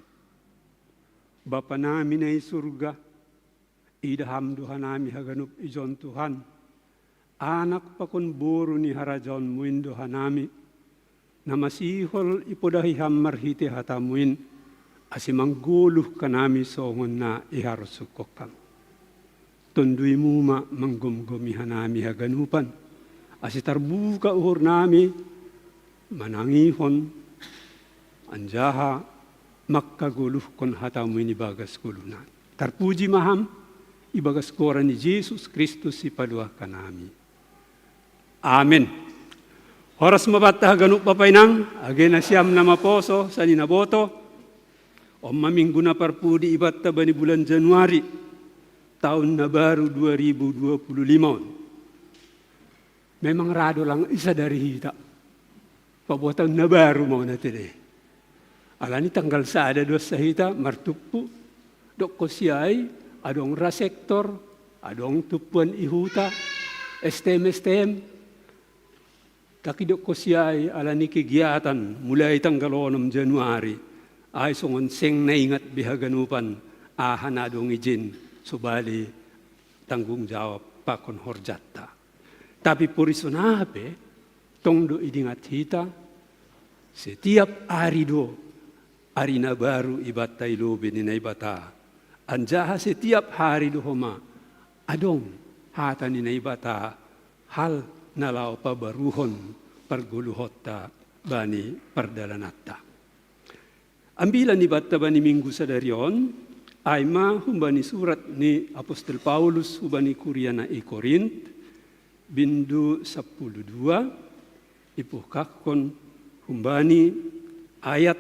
Bapa namin ay surga. Idaham duha nami haganup ijon Tuhan. Anak pa kon buro ni harajon muin duha nami. Na masihol ipodahiham marhiti hatamuin. Asimangguluh kanami songon na iharusukokam. Tundui muma manggumgumihan nami haganupan. Asitarbuka uhur nami manangihon anjaha makkaguluh kon hatamu ini bagas kulunan. Tarpuji maham ibagas koran ni Jesus Kristus ipadua kanami. Amen. Horas mabata haganup papainang agena siyam na maposo sa ninaboto. O maminggu na parpudi ibatta bani bulan Januari tahun na baru 2025. Memang rado lang isa dari hita. Pabuatan na baru mau na tide. Alani tanggal sada dos sa hita martupu dok ko siyay adong rasektor adong tupuan ihuta STM taki dok ko siyay alani kegiatan mulai tanggal 6 Januari. Ay songon seng na ingat bihaganupan ahanadong ijin subali tanggung jawab pakon horjata. Tapi purisonape tongdo idingat hita setiap hari do hari na baru ibatta ilobe ni naibata. Anjaha setiap hari do homa adong hata ni naibata hal nalaw pabaruhon perguluhotta bani perdalanatta. Ambilan ni batta bani minggu sadarion, ay ma humbani surat ni Apostol Paulus hubani Kuriana e Korint, bindu 12, ipuhkakon humbani ayat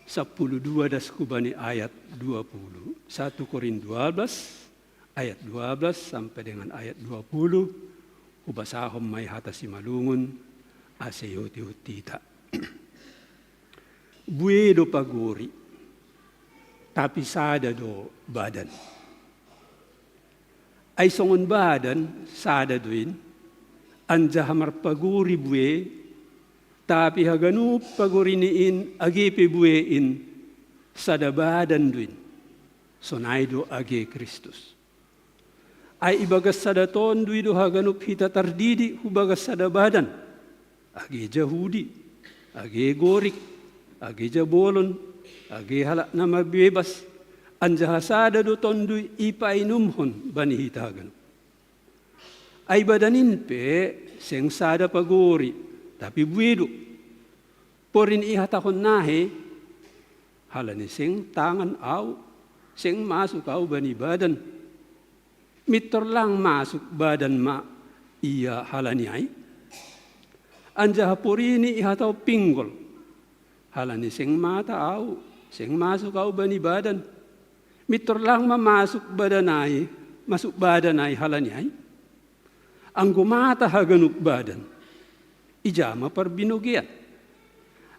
12 das hubani ayat 20. 1 Korin 12, ayat 12 sampai dengan ayat 20, hubasahom may hatasi malungun, aseyoti hutita. Buedo paguri, tapi sada do badan. Ay songon badan, sada doin, anja hamar paguri bue, tapi haganu paguriniin agipi buein, sada badan doin, sonaido age Kristus. Ay ibagas sada ton duido haganup hita tardidi hubagas sada badan, age Jahudi, age Gorik, age Jabolon, age halak na mabebas, anjahasada do tondu ipainumhon bani hitagan. Ay badanin pe seng sada pagori, tapi buedo. Porin ihatakon nahe, halani seng tangan au, seng masuk au bani badan. Mitor lang masuk badan ma iya halani ay. Anjahaporini ihataw pinggol, halani seng mata au, seng masuk au bani badan. Mitor lang mamasuk badanay, masuk badanay halanyay. Ang gumata haganuk badan, ijama parbinugian.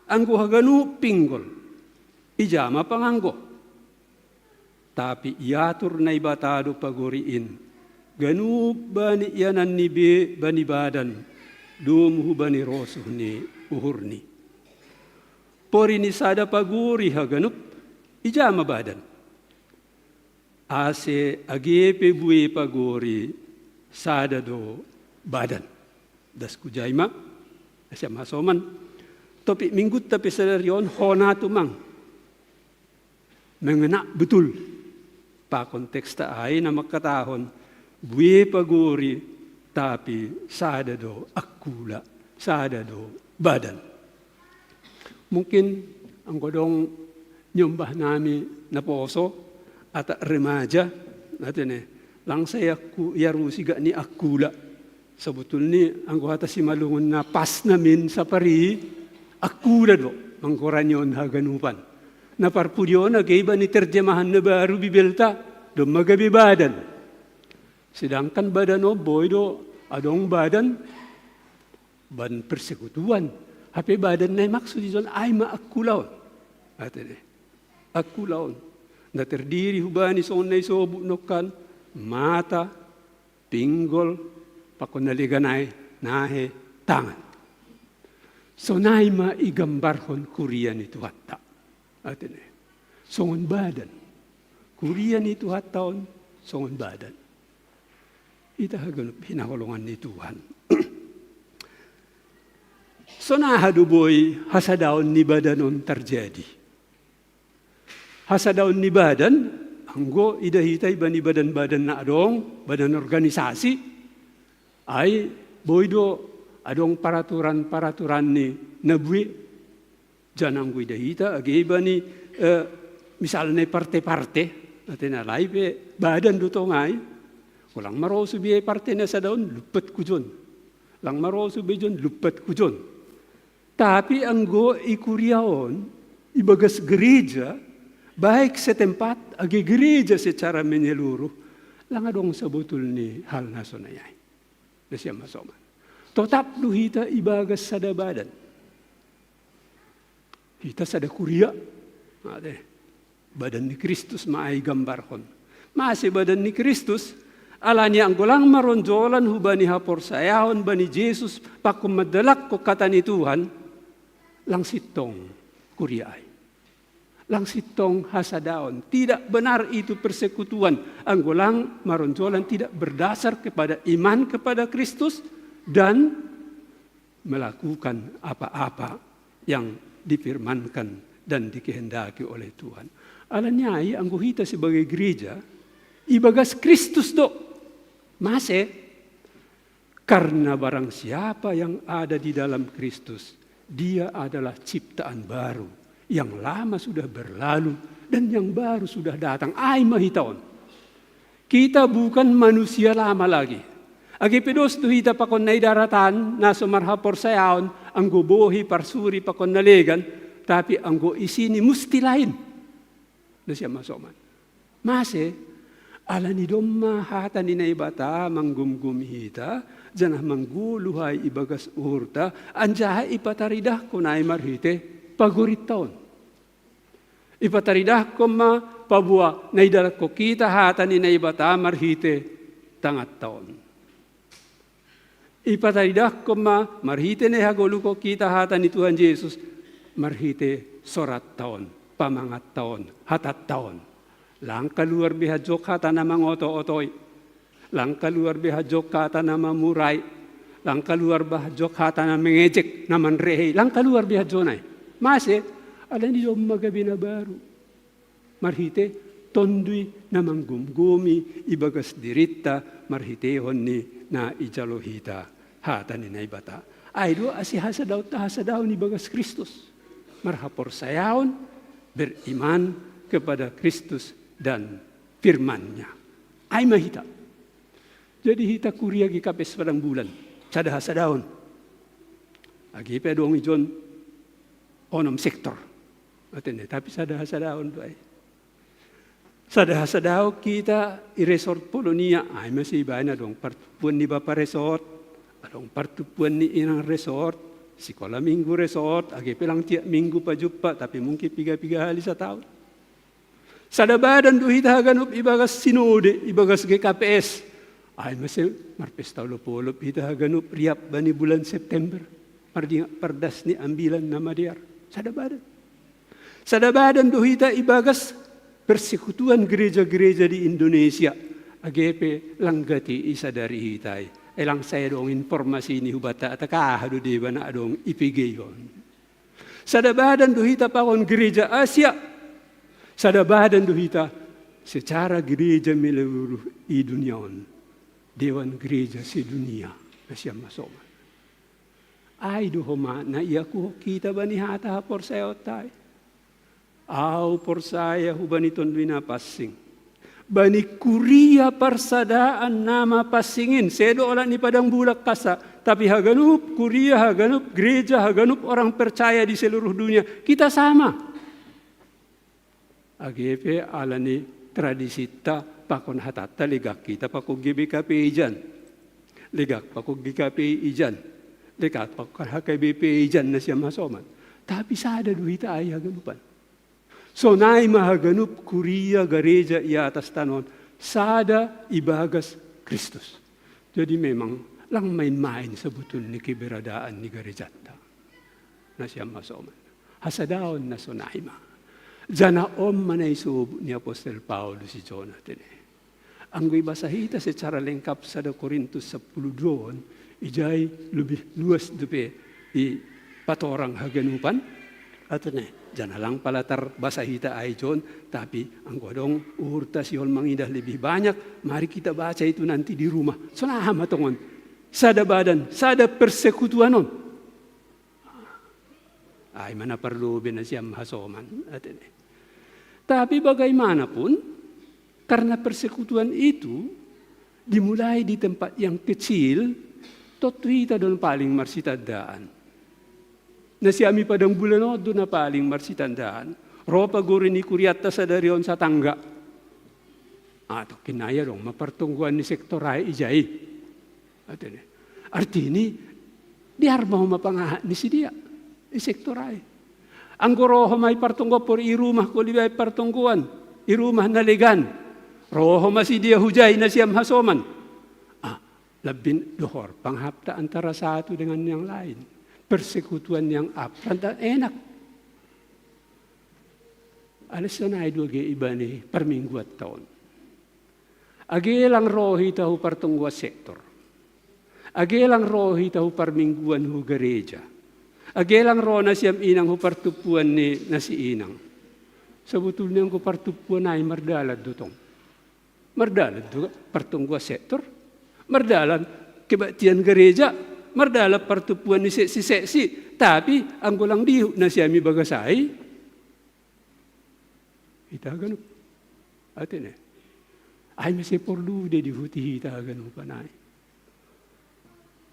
Ang guhaganup pinggol, ijama panganggo. Tapi iatur na ibatado paguriin, ganup bani ianan ni bani badan, dumhu bani rosuh ni uhurni. Pori ni sada paguri haganup, ijama badan. Ase agepe bue pagori sada do badan. Das kujaima, asya masoman. Topi minggut tapi sadarion hona tumang. Mengenak betul. Pa konteks ta ay na makatahon, bue pagori tapi sada do akula, sada do badan. Mungkin ang kodong nyumbah nami na poso, at remaja natin lang saya ku yarusi ga ni akula sabutul ni ang kuhata si malungon na pas namin sa pari akula do ang koranyon haganupan na parpudyo na gaiba ni terjemahan na baru bibelta do magabi badan sedangkan badan o boy do adong badan ban persekutuan hape badan na maksud dizon ay maakulaon natin akulaon na terdiri hubani sa unay sobu nokan, mata, pinggol, pakunaliganay, nahe, tangan. So naay maigambarhon kuriyan ito hatta. Atin eh. Songon badan. Kuriyan ito hattaon, songon badan. Itahaganap hinakulungan ni Tuhan. So nahaduboy hasadaon ni badanon terjadi. Hasadaon ni badan, anggo idahitay ba ni badan-badan na adong, badan organisasi, ay boydo adong paraturan-paraturan ni nabwi, dyan anggo idahita, agay ba ni misalnya parte-parte, natin alay pe, badan duto ngay, walang maroso biyay parte na sa daon, lupat ko dyan. Lang maroso biyay dyan, lupat ko dyan. Tapi anggo ikuryaon, ibagas gereja, baik sa tempat, agi gereja secara menyeluruh, lang adong sa butul ni hal na sonayay. Na siya masoman. Totap do hita ibagas sa badan. Hita sa kuriya. Badan ni Kristus maay gambarhon. Maasi badan ni Kristus, alanya ang gulang maronjolan hubani hapor sayahon ba ni Jesus, pakumadalak ko kata ni Tuhan, lang sitong kuriya ay. Lang sitong hasadaon. Tidak benar itu persekutuan. Ang gulang maronjolan tidak berdasar kepada iman kepada Kristus dan melakukan apa-apa yang difirmankan dan dikehendaki oleh Tuhan. Alanyai ang guhita sebagai gereja, ibagas Kristus do. Mase, karena barang siapa yang ada di dalam Kristus, Dia adalah ciptaan baru. Yang lama sudah berlalu dan yang baru sudah datang. Ay mahitaon. Kita bukan manusia lama lagi. Agi pedos tu hita pakon na idaratan na sumarhapor sayaon ang gubohi parsuri pakon nalegan tapi ang go isini musti lain. Na siya masoman. Mase alani domma hata ni na ibata manggumgum hita janah mangguluhay ibagas urta anjaha ipataridah ko na marhite pagurit taon. Ipataridah ko ma pabua na idalat ko kita hata ni na ibata marhite tangat taon. Ipataridah ko ma marhite na hagulu ko kita hata ni Tuhan Yesus marhite sorat taon, pamangat taon, hatat taon. Lang kaluar bihadjok hata na mangoto-otoy. Lang kaluar bihadjok hata na mamuray. Lang kaluar bihadjok hata na mengejek na manrehey. Lang kaluar bihadjonay. Mase, ala ni Dom magabi na baru. Marhite, tonduy na manggumgumi, ibagas dirita, marhitehon ni na ijalohita, hata ni naibata. Ay do, asi hasadaw ni bagas Kristus. Marhapor sayaon, beriman kepada Kristus dan firman-Nya. Ay mahita. Jadi hita kuria gikapes padang bulan. Sadahasadaon. Agi pa doong ijon onom sektor. Atene, tapi sadahasadaon do ay. Sadahasadaw kita i-resort Polonia. Ay masih iba na dong partupuan ni Bapa Resort. Adong partupuan ni inang resort. Sikola minggu resort. Agi pelang tiap minggu pa jumpa. Tapi mungkin piga-piga hali sa tahun. Sadabadan do hita haganup ibagas sinode, ibagas GKPS. Ay masih marpestaw lopolop hita haganup riap bani bulan September. Pardas ni ambilan na madiar. Sadabadan. Sadabadan do hita ibagas persekutuan gereja-gereja di Indonesia. AGP langgati isa dari hitai. Elang saya dong informasi ini hubata ataka hadu di bana dong ipigayon. Sadabadan do hita pakon gereja Asia. Sadabadan duhita secara gereja meluruh i duniaon. Dewan gereja sedunia na siya masoma. Ay duhoma na iyaku kita bani hata por sayo tay. Aw por saya hubaniton wina passing. Bani kuria parsadaan nama passingin. Sedo olah ni padang bulak kasa. Tapi haganup kuria, haganup gereja, haganup orang percaya di seluruh dunia. Kita sama. AGP alani tradisita pakon hatata ligak kita pakog GBKP ijan. Ligak pakog GKP ijan. Ligak pakog HKBP ijan na siya masoman. Tapi sada duhita ay haganupan. So naay mahaganup kuria gereja ia atas tanon. Sada ibagas Kristus. Jadi memang lang main-main sa butul ni keberadaan ni gerejata. Na siya masoman. Hasadaon na sonaima. Jana manay subo ni Apostol Paulo si Jonathan. Ang ibasahita secara lengkap sa Korintus 10:2, ijay lebih luas dupe di patorang haganupan. At jana lang palatar basahita ay John, tapi ang godong urta si mangidah lebih banyak. Mari kita baca itu nanti di rumah. Sonaha matongon. Sada badan, sada persekutuanon. Ay mana perlu binasiyam hasoman. Tapi bagaimanapun, karena persekutuan itu dimulai di tempat yang kecil, totuita doon paling marsitandaan. Na si ami padang bulan doon na paling marsitandaan. Ropa guri ni kuryata sa darion sa tangga. Ato kinaya dong, mapartungguan ni sektoray ijay. Artini, di harma mapangahat ni si dia, ni sektoray. Ang goroho may partunggo por irumah ko libay partungguan. Irumah na legan. Roho masih dia hujay na siyam hasoman. Labin dohor. Panghapta antara satu dengan yang lain. Persekutuan yang apran enak. Alas na idol ge iba ni perminggu at taon. Agelang rohi tahu partungguan sektor. Agelang rohi tahu permingguan hu gereja. Agelang rona siyam inang hupartupuan ni na si inang. Sebetulnya ang hupartupuan ay mardalat dutong. Mardalat do partungguan sektor. Mardalat kebaktian gereja. mardala pertupuan ni seksi, tapi ang gulang dihu na siya mi bagasay. Ita ganun. Atin ay masih perlu de dihuti ita ganun panay.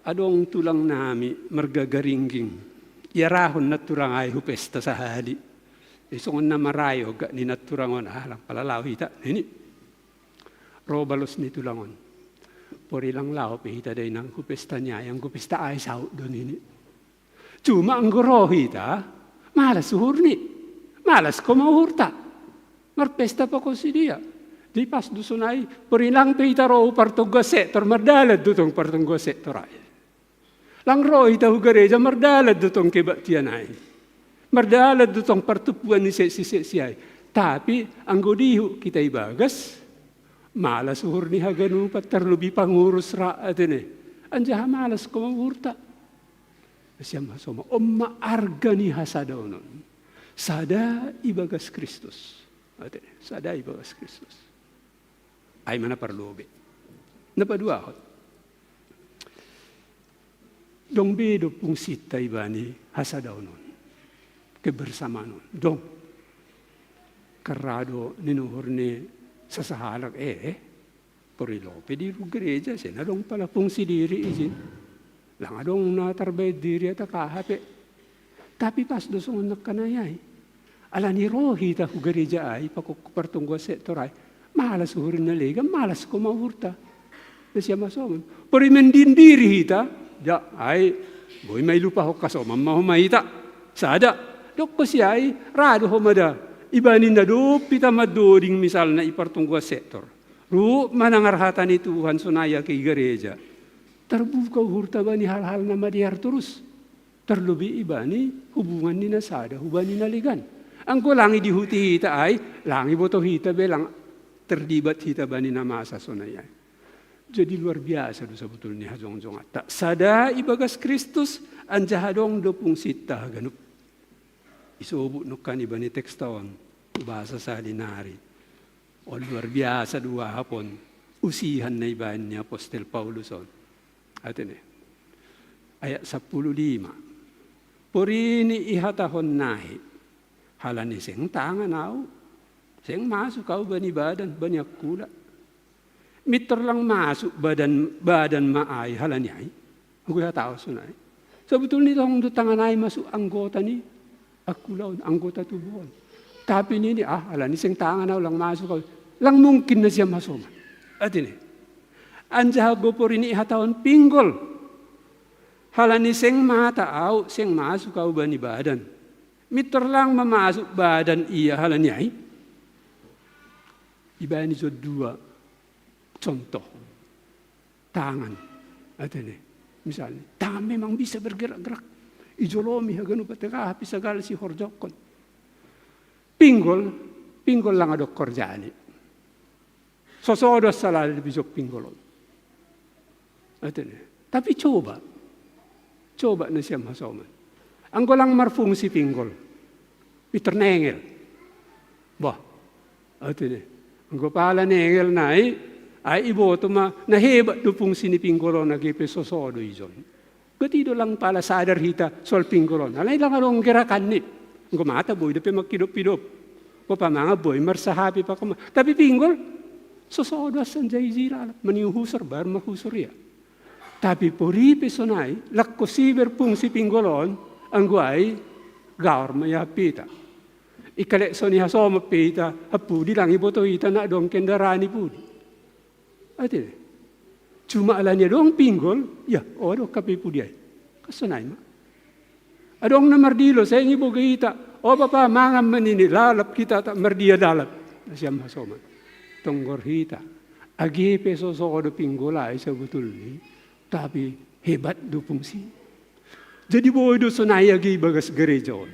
Adong tulang nami margagaringging. Yarahon na turang ay hupesta sa hali. Isongon na marayo ni naturangon alang palalaw ita. Ini. Robalos ni tulangon. Pori lang lao pihita day ng hupesta niya. Yang hupesta ay saut doon ini. Cuma ang gorohita, malas uhurni. Malas kumahurta. Marpesta pa ko si dia. Di pas dusunay, purilang pita ro partunggo sektor, mardalad dutong partunggo sektor ay. Lang ro ita hugareja, mardalad dutong kebaktian ay. Mardalad dutong partupuan ni si ay. Tapi, ang godiho kita ibagas, malas uhur ni haganu pat terlubi pangurus ra atin eh. Anjaha malas kumahurta. Siya masoma, omma arga ni hasadaonon. Sada ibagas Kristus. Sada ibagas Kristus. Ay mana perlobe. Napadua hot. Dong bedo pung sita ibani hasadaw nun. Kebersamaan nun. Dong. Karado ninuhur ni sasahalak porilope di gereja siya. Nadong pala pung sidiri izin. Lang adong natarbay diri at kahape. Tapi pas dosong anak kanayay. Ala ni rohi ta gereja ay pakukupartunggo sektor ay. Malas uhurin na lega, malas kumahurta. Siya masoman. Pari mendindiri hita, ja ay, boy may lupa ho kasoman mahumahita. Sada, dok ko siya ay, rado humada. Ibanin na do, pita madoring misal na ipartunggo sektor. Ru, manangarhatan ni Tuhan sunaya kay gereja. Terbuka hurta ba ni hal-hal na madiyar terus. Terlebih iba ni hubungan ni nasada, hubungan ni naligan. Ang kulangi dihuti hita ay, langi boto hita belang terlibat hita ba ni namasa sunaya. Jadi luar biasa dosa betul ni hajong-jong atta. Sada ibagas Kristus, anjahadong dopung sita ganup. Isuubuk nukan iba ni tekstawan, bahasa sa linari. O luar biasa dua hapon, usihan na iba ni Apostel Pauluson. Atin ayat 15. Purini ihatahon nahi. Halani sing tangan au. Sing masuk kau bani badan banyak kula. Miter lang masuk badan maay halani ay. Aku ya tahu sunay. Sebetulnya tong tangan ay masuk anggota ni akulaon anggota tubuhan. Tapi ini halani sing tangan au lang masuk kau. Lang mungkin na siya masuk. Atini. Anjago po rin ihatahon pinggol. Halani sing mata au sing masuk kau bani badan. Miter lang mamasuk badan iya halani ay. Iba ni so dua contoh. Tangan. Atene. Misalnya, tangan memang bisa bergerak-gerak. Ijolomi haganu pateka hapi sagala si horjokon. Pinggol lang adok korjani. Sosodo salal bisok pinggolon. Atene. Tapi coba na siya masoman. Ang golang marfungsi pinggol. Peter nengel. Bah. Atene. Ang gopala nengel na ay iboto nahebat do fungsi ni pinggolon nagipe sosodo ijon. Gatido lang pala sadar hita sol pinggolon. Alay lang along gerakan ni. Ang gumata boy dapat magkidop-pidop. O pa mga boy marsahapi pa kuma. Tapi pinggol sosodo asan jay zira maniuhusar bar mahusor ya. Tapi puripe sonay, lakko siber pung si pinggolon, ang guay, gaur mayapita. Ikalek so ni hasoma pita, hapudi lang iboto ita na dong kendarani pudi. Ate, cuma ala niya dong pinggol, ya, odo kapi pudi ay. Kasunay ma. Adong na mardilo, sa ingi boga ita, o papa, mga manini, lalap kita, mardia lalap. Nasiyam hasoma. Tonggor hita, agipe so odo pinggola ay sa butul ni. Tapi hebat do fungsi. Jadi boy do sonaya gi bagas gereja on.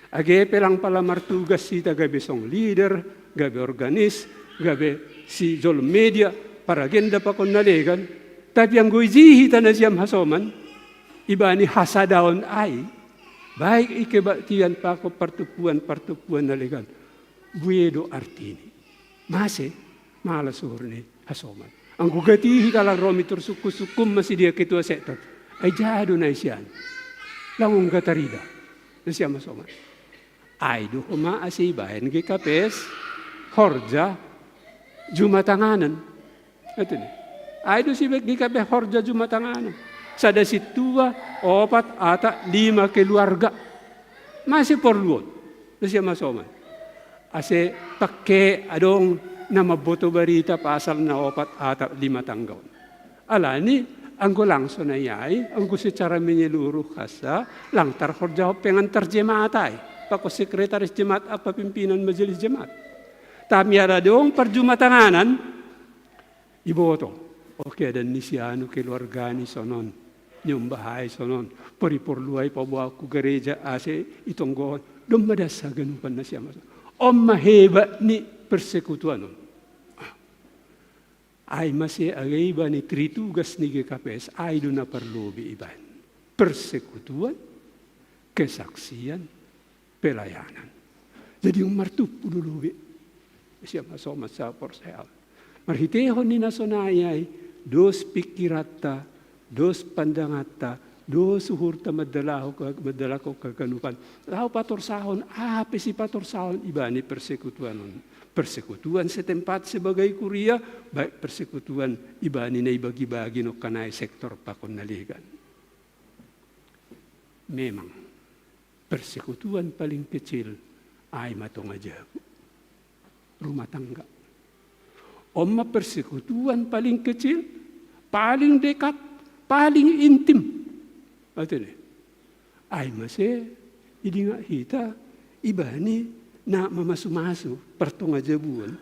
Age pelang pala martugas sita gabe song leader, gabe organis, gabe si jol media para agenda pa kon nalegan. Tapi ang goizi hita na siyam hasoman, iba ni hasadaon ay baik ikebaktian pa ko partupuan nalegan. Buedo artini. Mase malasur ni hasoman. Ang gugatihi kalang romitor sukum masih dia ketua sektor. ay jado na siyan. Langong katarida. Na siya masoman. Ay do kumaasibahin gikapes, horja, jumatanganan. Ito ni. Ay do si gikapes, horja, jumatanganan. Sada situa, 4 ata 5 keluarga. Masih porluon. Na siya masoman. Ase pakke adong na maboto barita pasal na 4 ata 5 tanggaw. Alani, ang gulangso na yay, ang gusto cara menyeluru kasa, lang tarhorja pengantar jemaat ay. Pako sekretaris jemaat apa pimpinan majelis jemaat. Tami ada dong perjumatanganan, iboto. Oke, dan nisianu keluarga ni sonon, nyumbahay sonon, pariporluay pabawa ku gereja ase itong gohon. Dumadas sa ganupan na siya masuk. Maheba ni persekutuan. Ay masih agaiba ni tritugas ni GKPS ay doon na perlubi iban. Persekutuan, kesaksian, pelayanan. Jadi yung martup udulubi. Siya masoma sa porsayal. Marhitehon ni nasonayay, 2 pikirata, 2 pandangata, 2 suhurta madala ko kaganupan. Lau patorsahon, si patorsahon iba ni persekutuan nun. Persekutuan sa tempat sebagai kuria, baik persekutuan iba ni na ibagi-bagi no kanay sektor pakonaligan. Memang, persekutuan paling kecil ay matungajab. Rumah tangga. Persekutuan paling kecil, paling dekat, paling intim. Ito ni. Ay masih, hindi nga hita, iba ni na mamasumaso, pertungajabuan.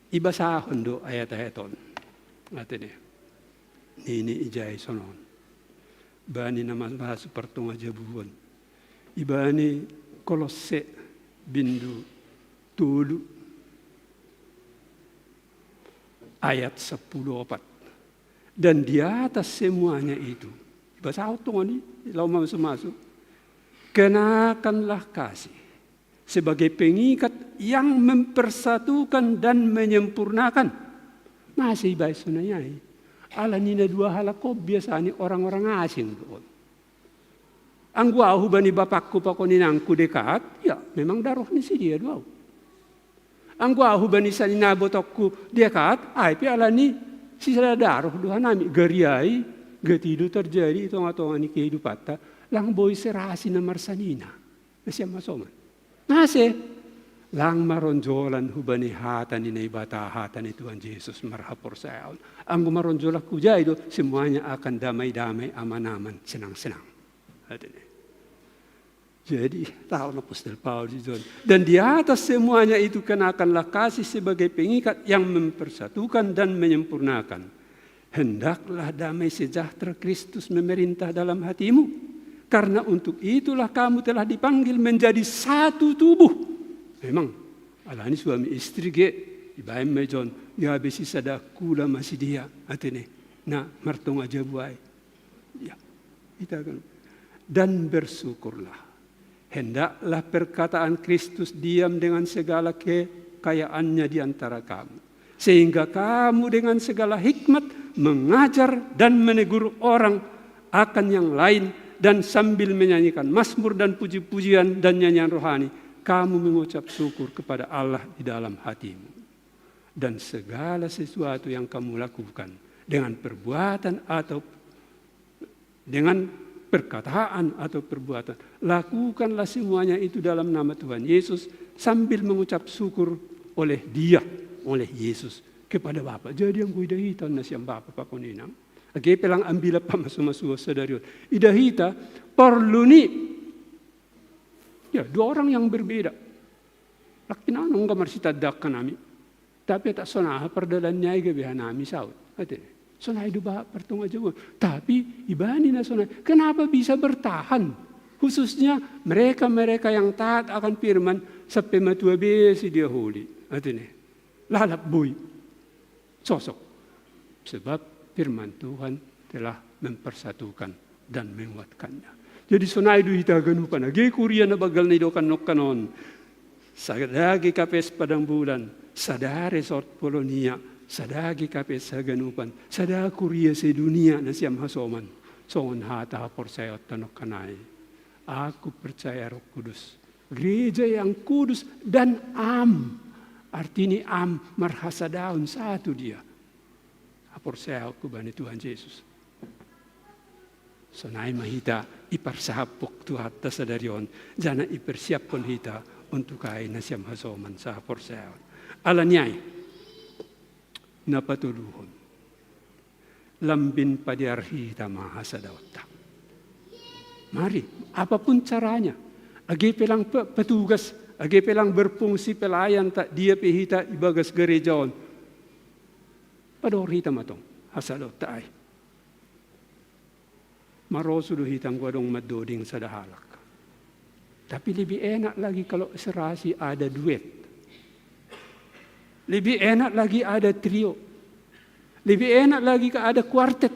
Iba sahon do ayat-ayaton. Ito ni. Nini ijay sonon. Iba ni na mamasumaso, pertungajabuan. Iba ni kolose, bindu, tulu. Ayat 14. Dan di atas semuanya itu, bahasa autongan ini, lau masuk, kenakanlah kasih sebagai pengikat yang mempersatukan dan menyempurnakan. Masih baik sunanya. Ala nina 2 halako biasanya orang-orang asing doon. Ang guahu bani bapakku pakoninangku dekat, ya memang daroh ni si dia duaw. Ang guahu bani sa ninabotokku dekat, ay piala ni si sadadaroh doha nami gariay gatido terjadi itong ni kehidupan lang boy serasi na marsanina na siya masoman. Nase lang maronjolan hubani hatan ni naibata hatan ni Tuhan Yesus marhapor sa aon. Ang gumaronjolak ko jaydo semuanya akan damai-damai aman-aman senang-senang. Jadi tahu Apostol Paulus John. Dan di atas semuanya itu kenakanlah kasih sebagai pengikat yang mempersatukan dan menyempurnakan. Hendaklah damai sejahtera Kristus memerintah dalam hatimu. Karena untuk itulah kamu telah dipanggil menjadi satu tubuh. Memang, alani suami istri ge, ibaim mejon, ya besi sadakula masih dia, atene, na martong aja buai. Ya, kita kan. Dan bersyukurlah. Hendaklah perkataan Kristus diam dengan segala kekayaannya di antara kamu. Sehingga kamu dengan segala hikmat mengajar dan menegur orang akan yang lain. Dan sambil menyanyikan mazmur dan puji-pujian dan nyanyian rohani. Kamu mengucap syukur kepada Allah di dalam hatimu. Dan segala sesuatu yang kamu lakukan. Dengan perbuatan atau dengan perkataan atau perbuatan. Lakukanlah semuanya itu dalam nama Tuhan Yesus sambil mengucap syukur oleh Dia, oleh Yesus kepada Bapa. Jadi yang gue dahitan na siyang Bapa pakuninang. Agi pelang ambila pa masumasuwa sa dariyon. Idahita perlu ni. Ya, 2 orang yang berbeda. Lakinanong kamar si tadak ka nami. Tapi tak sonaha perdalan niya igabihan nami saud. Ate. Sonay do ba pertung aja. Tapi ibani na sonay. Kenapa bisa bertahan? Khususnya mereka-mereka yang taat akan firman sampai matua besi dia huli. Atene. Lalap boy. Sosok. Sebab firman Tuhan telah mempersatukan dan menguatkannya. Jadi sonay do hita ganupan. Agi kuriya na bagal na idokan nokkanon. Sadagi kapes padang bulan. Sada resort Polonia. Sadagi kapes sa ganupan. Sada kuriya sa dunia na siyam hasoman. Songon hata percaya tanok kanai. Aku percaya Roh Kudus. Gereja yang kudus dan artinya marhasa daun satu dia. Percaya aku bani Tuhan Yesus. Sonai mahita iparsapok Tuhan tasadarion. Jana ipersiapkan hita untuk kain nasyam hasoman sa percaya. Alanyay napatuluhon. Lambin padiarhi hita mahasa daotak. Mari, apapun caranya. Agi pelang petugas, agi pelang berfungsi pelayan tak dia pihita ibagas gerejaon. Pador hita matong, hasado taay. Marosudo hitang guadong madoding sa dahalak. Tapi lebih enak lagi kalau serasi ada duet. Lebih enak lagi ada trio. Lebih enak lagi ada kuartet.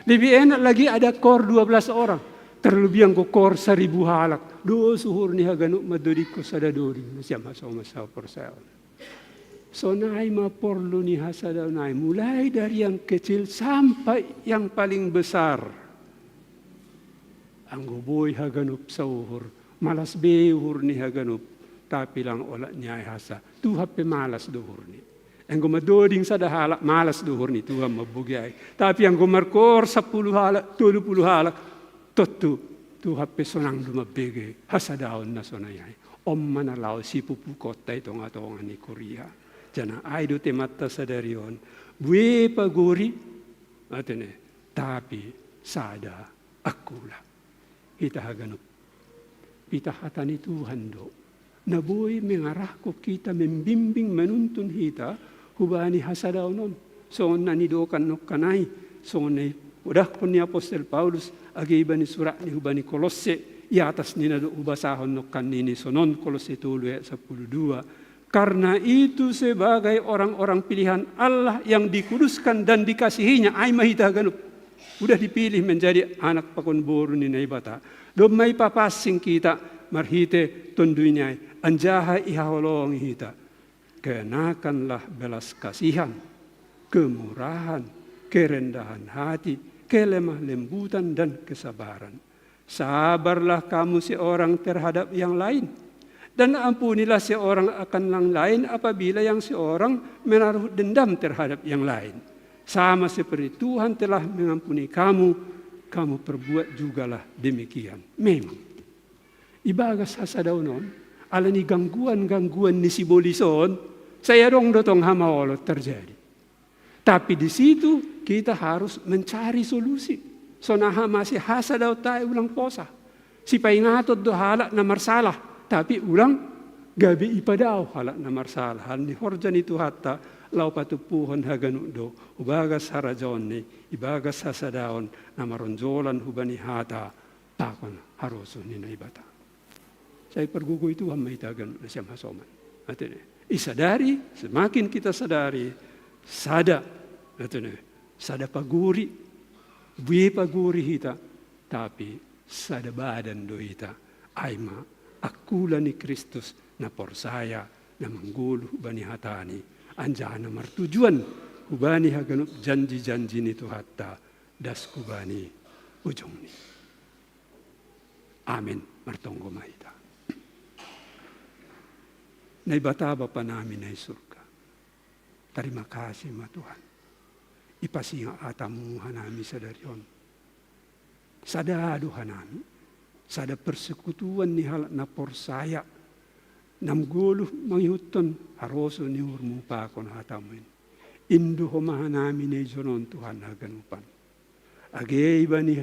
Lebih enak lagi ada kor 12 orang. Terlebih yang kor 1000 halak. Do suhur ni haganuk madodik ko sa dadoring. Siya masaw persayon. So naay maporlo ni hasadaw naay. Mulai dari yang kecil sampai yang paling besar. Ang guboy haganup sa uhur. Malas behur ni haganup. Tapi lang ola niya ay hasa. Tuhap pe malas duhur ni. Ang gumadoding sa dahalak, malas duhur ni. Tuhap mabugay. Tapi ang gumarkor 10 halak, 20 halak. Totu, tuhap pe sonang lumabigay. Hasadaon na sonayay. Om manalaw si pupukot tayo itong atongan ni Korea. Jana ay do temata sa darion. Buwe paguri. Atene, tapi sada akula. Kita haganup. Pitahata ni Tuhan do. Nabuhay mengarah ko kita membimbing menuntun hita. Hubani hasadaw nun. So nanidokan no kanay. So udah ko ni Apostol Paulus. Agiba ni surat ni hubani Kolose. Iatas ni na do ubasahon no kanini. So non Kolose 3:12. Karena itu sebagai orang-orang pilihan Allah yang dikuduskan dan dikasihinya. Ay mahita ganup. Udah dipilih menjadi anak pakunburu ni naibata. Doon may papasing kita. Marhite tundunya. Anjaha ihaholong hita. Kenakanlah belas kasihan. Kemurahan. Kerendahan hati. Kelemah lembutan dan kesabaran. Sabarlah kamu seorang terhadap yang lain. Dan ampunilah seorang akan yang lain apabila yang seorang menaruh dendam terhadap yang lain. Sama seperti Tuhan telah mengampuni kamu, kamu perbuat jugalah demikian. Memang. Ibagas hasadaw nun, ala ni gangguan-gangguan ni si Bolison, saya dong dotong hamaolot terjadi. Tapi di situ kita harus mencari solusi. So nahamasi hasadaw tayo ulang posa. Si paingatot do halak na marsalah. Tapi ulang gabi ipadaw halak na marsalah. Hal ni horjan itu hatta lau patupuhon haganu do. Ubagas harajon ni ibagas hasadaon na maronjolan hubani hata takon haroso ni naibata. Saya pergugu itu hamay tagan na siyam hasoman. Atene, isadari, semakin kita sadari, sada, atene, sada paguri, buye paguri hita, tapi sada badan do hita, aima, akula ni Kristus na porsaya na mangguluh bani hatani anjana martujuan hubani haganup janji-janji ni hatta das kubani ujung ni. Amin. Martonggo mahita. Naibata pa namin na surga. Terima kasih ma Tuhan. Ipasinga atamu hanami sa daryon. Sadado hanami. Sada persekutuan ni halak na porsaya. Namguluh manghihuton haroso ni hurmupa kon hatamuin. Indu homahanami ni jonon Tuhan haganupan. Ageiba ni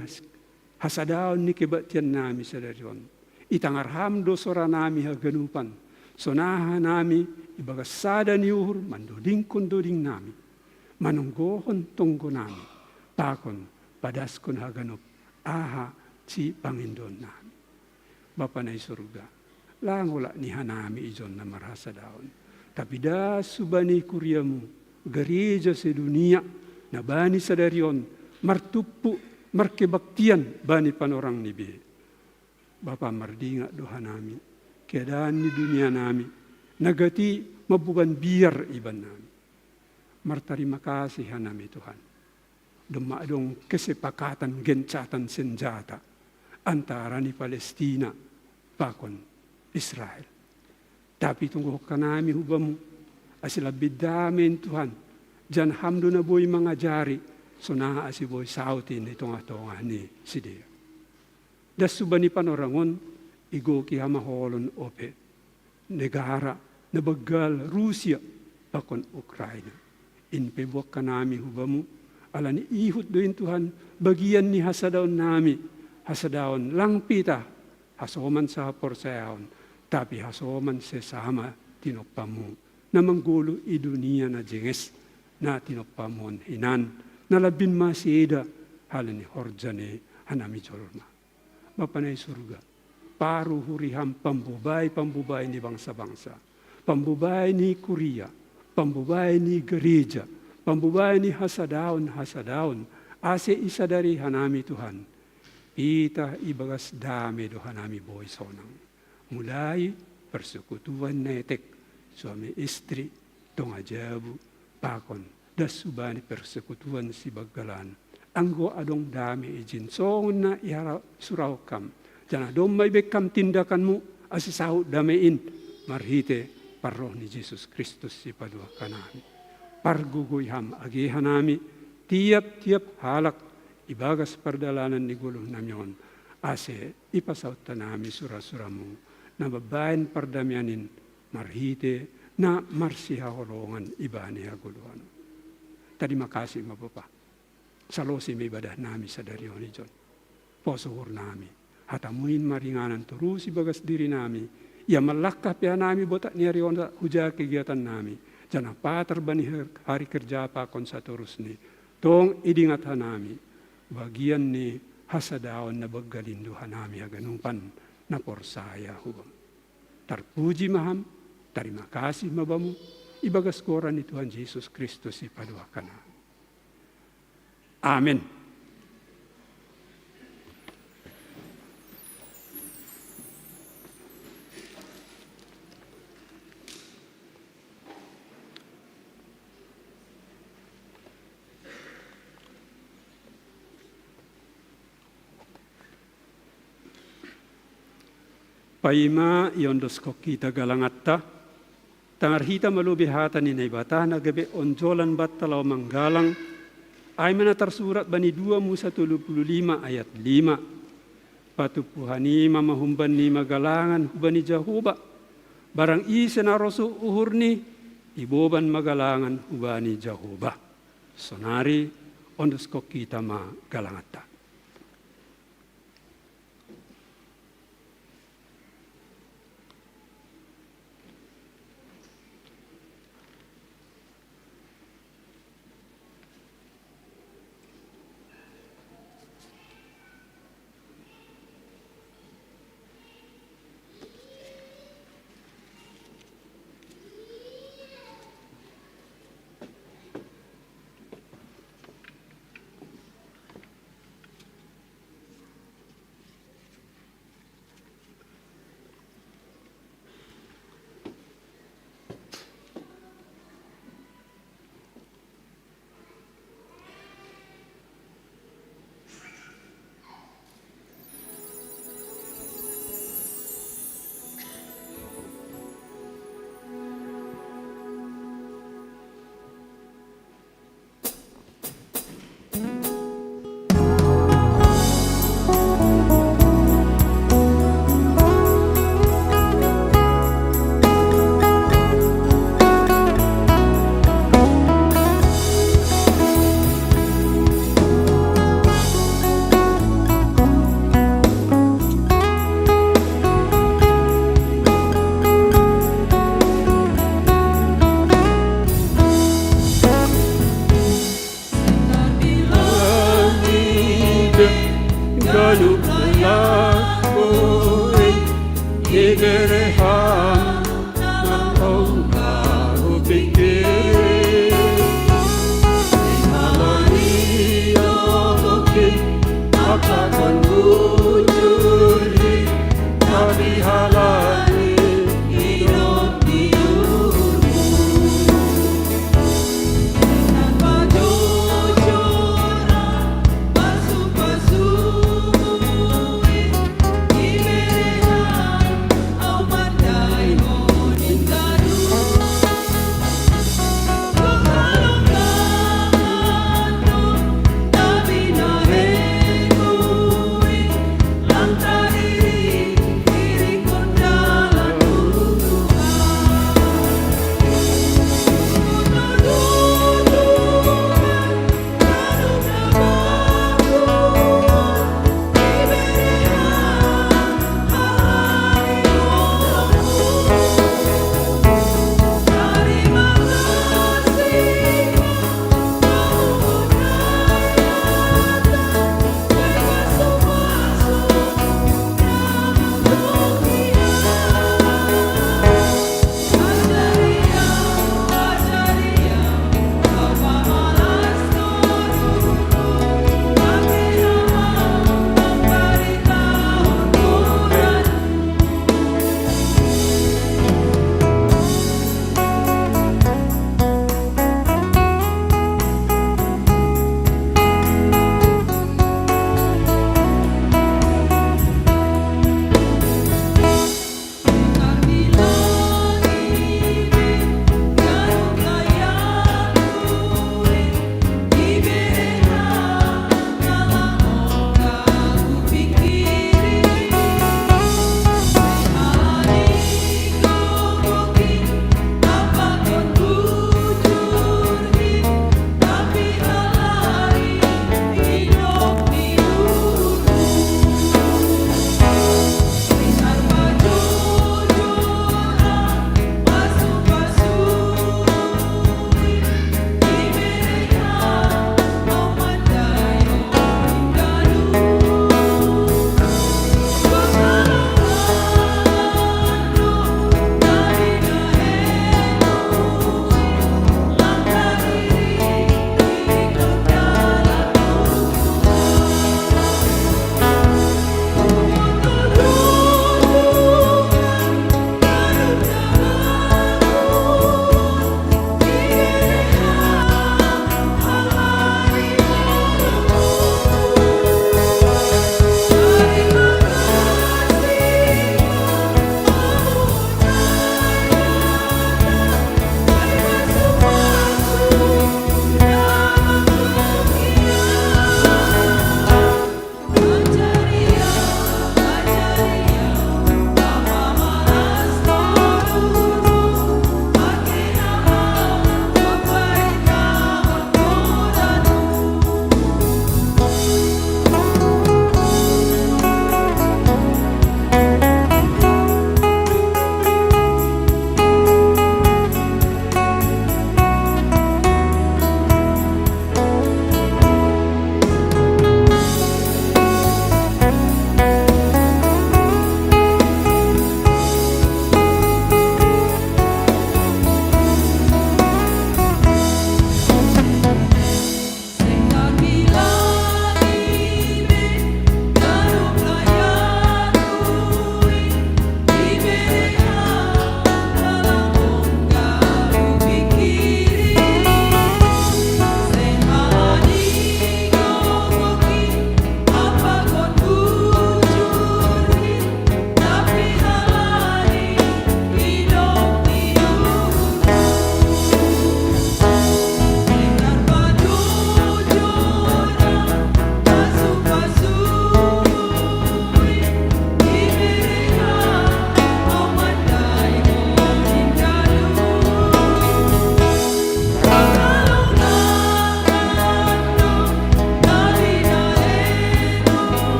hasadaon ni kebatian nami sa daryon. Itangarham do sora nami haganupan. Sonaha nami ibagasada ni uhur mandoding kondoding nami. Manunggohon tunggo nami. Pakon padaskon haganup. Aha si Panginoon namin. Bapa na surga, langula ni hanami ijon na marasa daon. Tapi da subani kuriamu, gereja sedunia, na bani sadarion, martupu, markebaktian, bani panorang nibi. Bapa mardinga doha nami, keadaan ni dunia nami, nagati mabukan biar iban nami. Martarima kasih hanami Tuhan. dumadong kesepakatan gencatan senjata antara ni Palestina pakon Israel. Tapi tunggu kanami hubamu asila bidamen Tuhan. Jan hamdo na boy mangajari so naa si boy sautin itong atonga ni sidia. Das subani panorangon igo ki hamaholon ope negara na bagal Rusia pakon Ukraina. Inpebuak kanami hubamu alani ihut doin Tuhan bagian ni hasadaon nami hasadaon lang pita hasoman sa porsayaon tapi hasoman sesama tinopamu na manggulo i dunia na jenges na tinopamon hinan na labin masida halani horjane hanami jorma mapanay surga paru huriham pambubay ni bangsa-bangsa pambubay ni Korea pambubay ni gereja pambubay ni hasadaon ase isa dari hanami Tuhan ita ibagas dame do hanami boy sonang mulai persekutuan netek suami istri tongajabu pakon das subani persekutuan si bagalan anggo adong dame ijin songon na ihara suraukam jana dom may bekam tindakanmu asisahu damein marhite parroh ni Jesus Kristus si padua kanami parguguyham agi hanami tiap-tiap halak ibagas perdalanan ni guluh namyon ase ipasaut tanami surah-suramu na babaen perdamyanin marhite na marsiha holongan ibani haguluhan. Terima kasih Bapak. Salosi may ibadah nami sa darioni John. Posuhur nami. Hatamuin maringanan terus ibagas diri nami. Ya malakah pia nami botak niarion huja kegiatan nami. Jana pater bani hari kerja pakon saturus ni. Tong idingat hanami. Bagian ni hasadaon na baggalinduhan nami haganumpan na porsaya hubam. Terpuji maham, terima kasih mabamu, ibagas koran ni Tuhan Yesus Kristus ipaduakan. Amin. Paima yondos ko kita galangatta, tangarhita malubihata ni naibata na gabi onjolan batalaw manggalang, ay manatarsurat bani 2 Musa 35 ayat 5. Patupuhani mamahumban ni magalangan hubani Jahuba, barang isa na rosu uhurni, iboban magalangan hubani Jahuba. Sonari ondos ko kita magalangatta.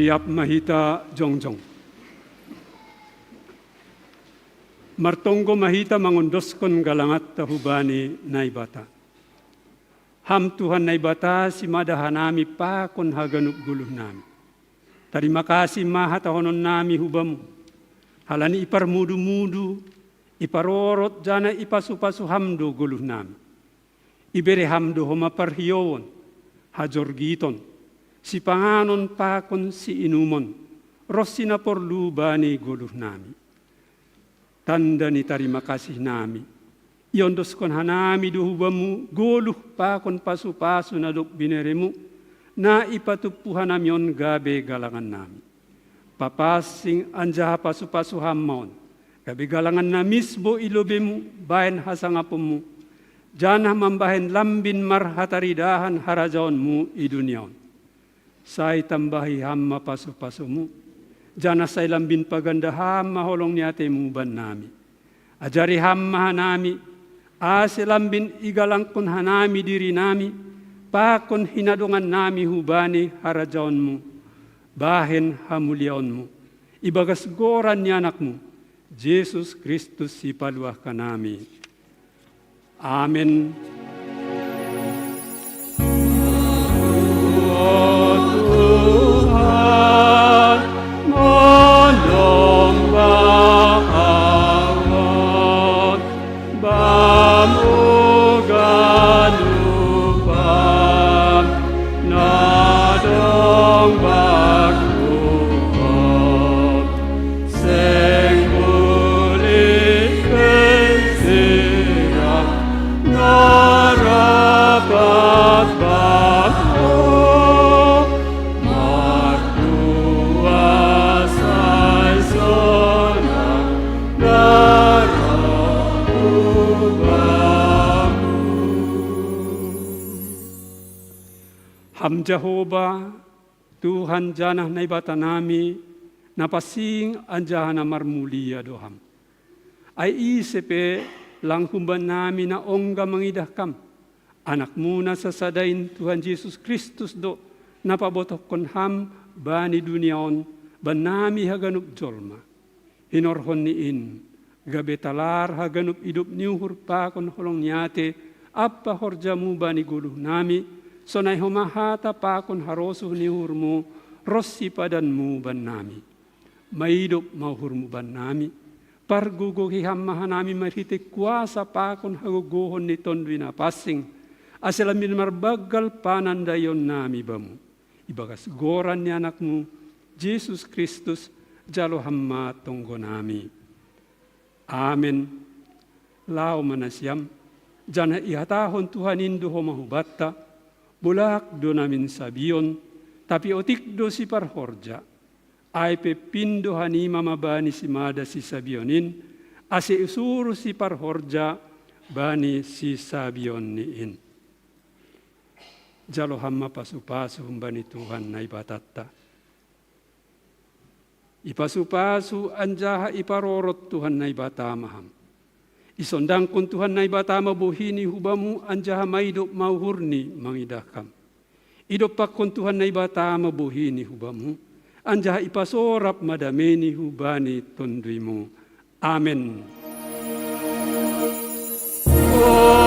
Riap mahita jongjong. Martonggo mahita mangundoskon galangat tahubani naibata. Ham Tuhan naibata si madahanami pakon haganuk guluh nami. Terima kasih maha tahonon nami hubamu. Halani iparmudu-mudu, iparorot jana ipasupasu hamdo guluh nami. Ibere hamdo homa parhiyon, hajor giton, si panganon pakon si inumon, rosina porlu bani guluh nami. Tanda ni terima kasih nami. Iondos kon hanami duhubamu goluh pakon pasu-pasu naduk bineremu na ipatupuhan namion gabe galangan nami. Papasing anjaha pasu-pasu hamon gabe galangan namisbo ilobemu bahen hasangapumu janah mambahen lambin marhataridahan harajaonmu i duniaon. Say tambahi hamma pasu-pasumu jana say lambin paganda hamma holong niatemu ban nami. Ajari hamma hanami, ase lambin igalangkon hanami diri nami, pakon hinadungan nami hubani harajaonmu, bahen hamuliaonmu, ibagas goran ni anakmu, Yesus Kristus si paluah kanami. Amin. Ham Jehovah, Tuhan janah naibata nami, napasing anjahana marmulia doham. Ay isepe langhumban nami na ongga mangidahkam. Anak muna sa sadain Tuhan Yesus Kristus do, napabotok kon ham bani duniaon, ban nami haganup jolma. Hinorhon niin, gabetalar haganup idup niuhur pa kon holong nyate, apa horjamu bani guluh nami, sonay humahata pakon harosuh ni hurmu, rossi padanmu ban nami. Maidop mauhurmu ban nami, parguguhi hammahan nami marhiti kuasa pakon haguguhon ni tondwi na passing, aselamin marbagal panandayon nami bamu. Ibagas goran ni anakmu, Jesus Kristus, jalo hamma tonggo nami. Amen. Lao manasyam, jana ihatahon Tuhan indu homahubata, bulak do namin sabion, tapi otik do si parhorja. Ay pepindo hani mamabani si mada si sabionin, ase usuru si parhorja, bani si sabion niin. Jalo hamma pasu-pasu bani Tuhan na ibatatta. Ipasu-pasu anjaha iparorot Tuhan na ibatamaham. Isondang kun Tuhan na ibatama buhini hubamu anjaha maidop mauhurni mangidakam. Idop pak kun Tuhan na ibatama buhini hubamu anjaha ipasorap madameni hubani tondwimu. Amen. Oh.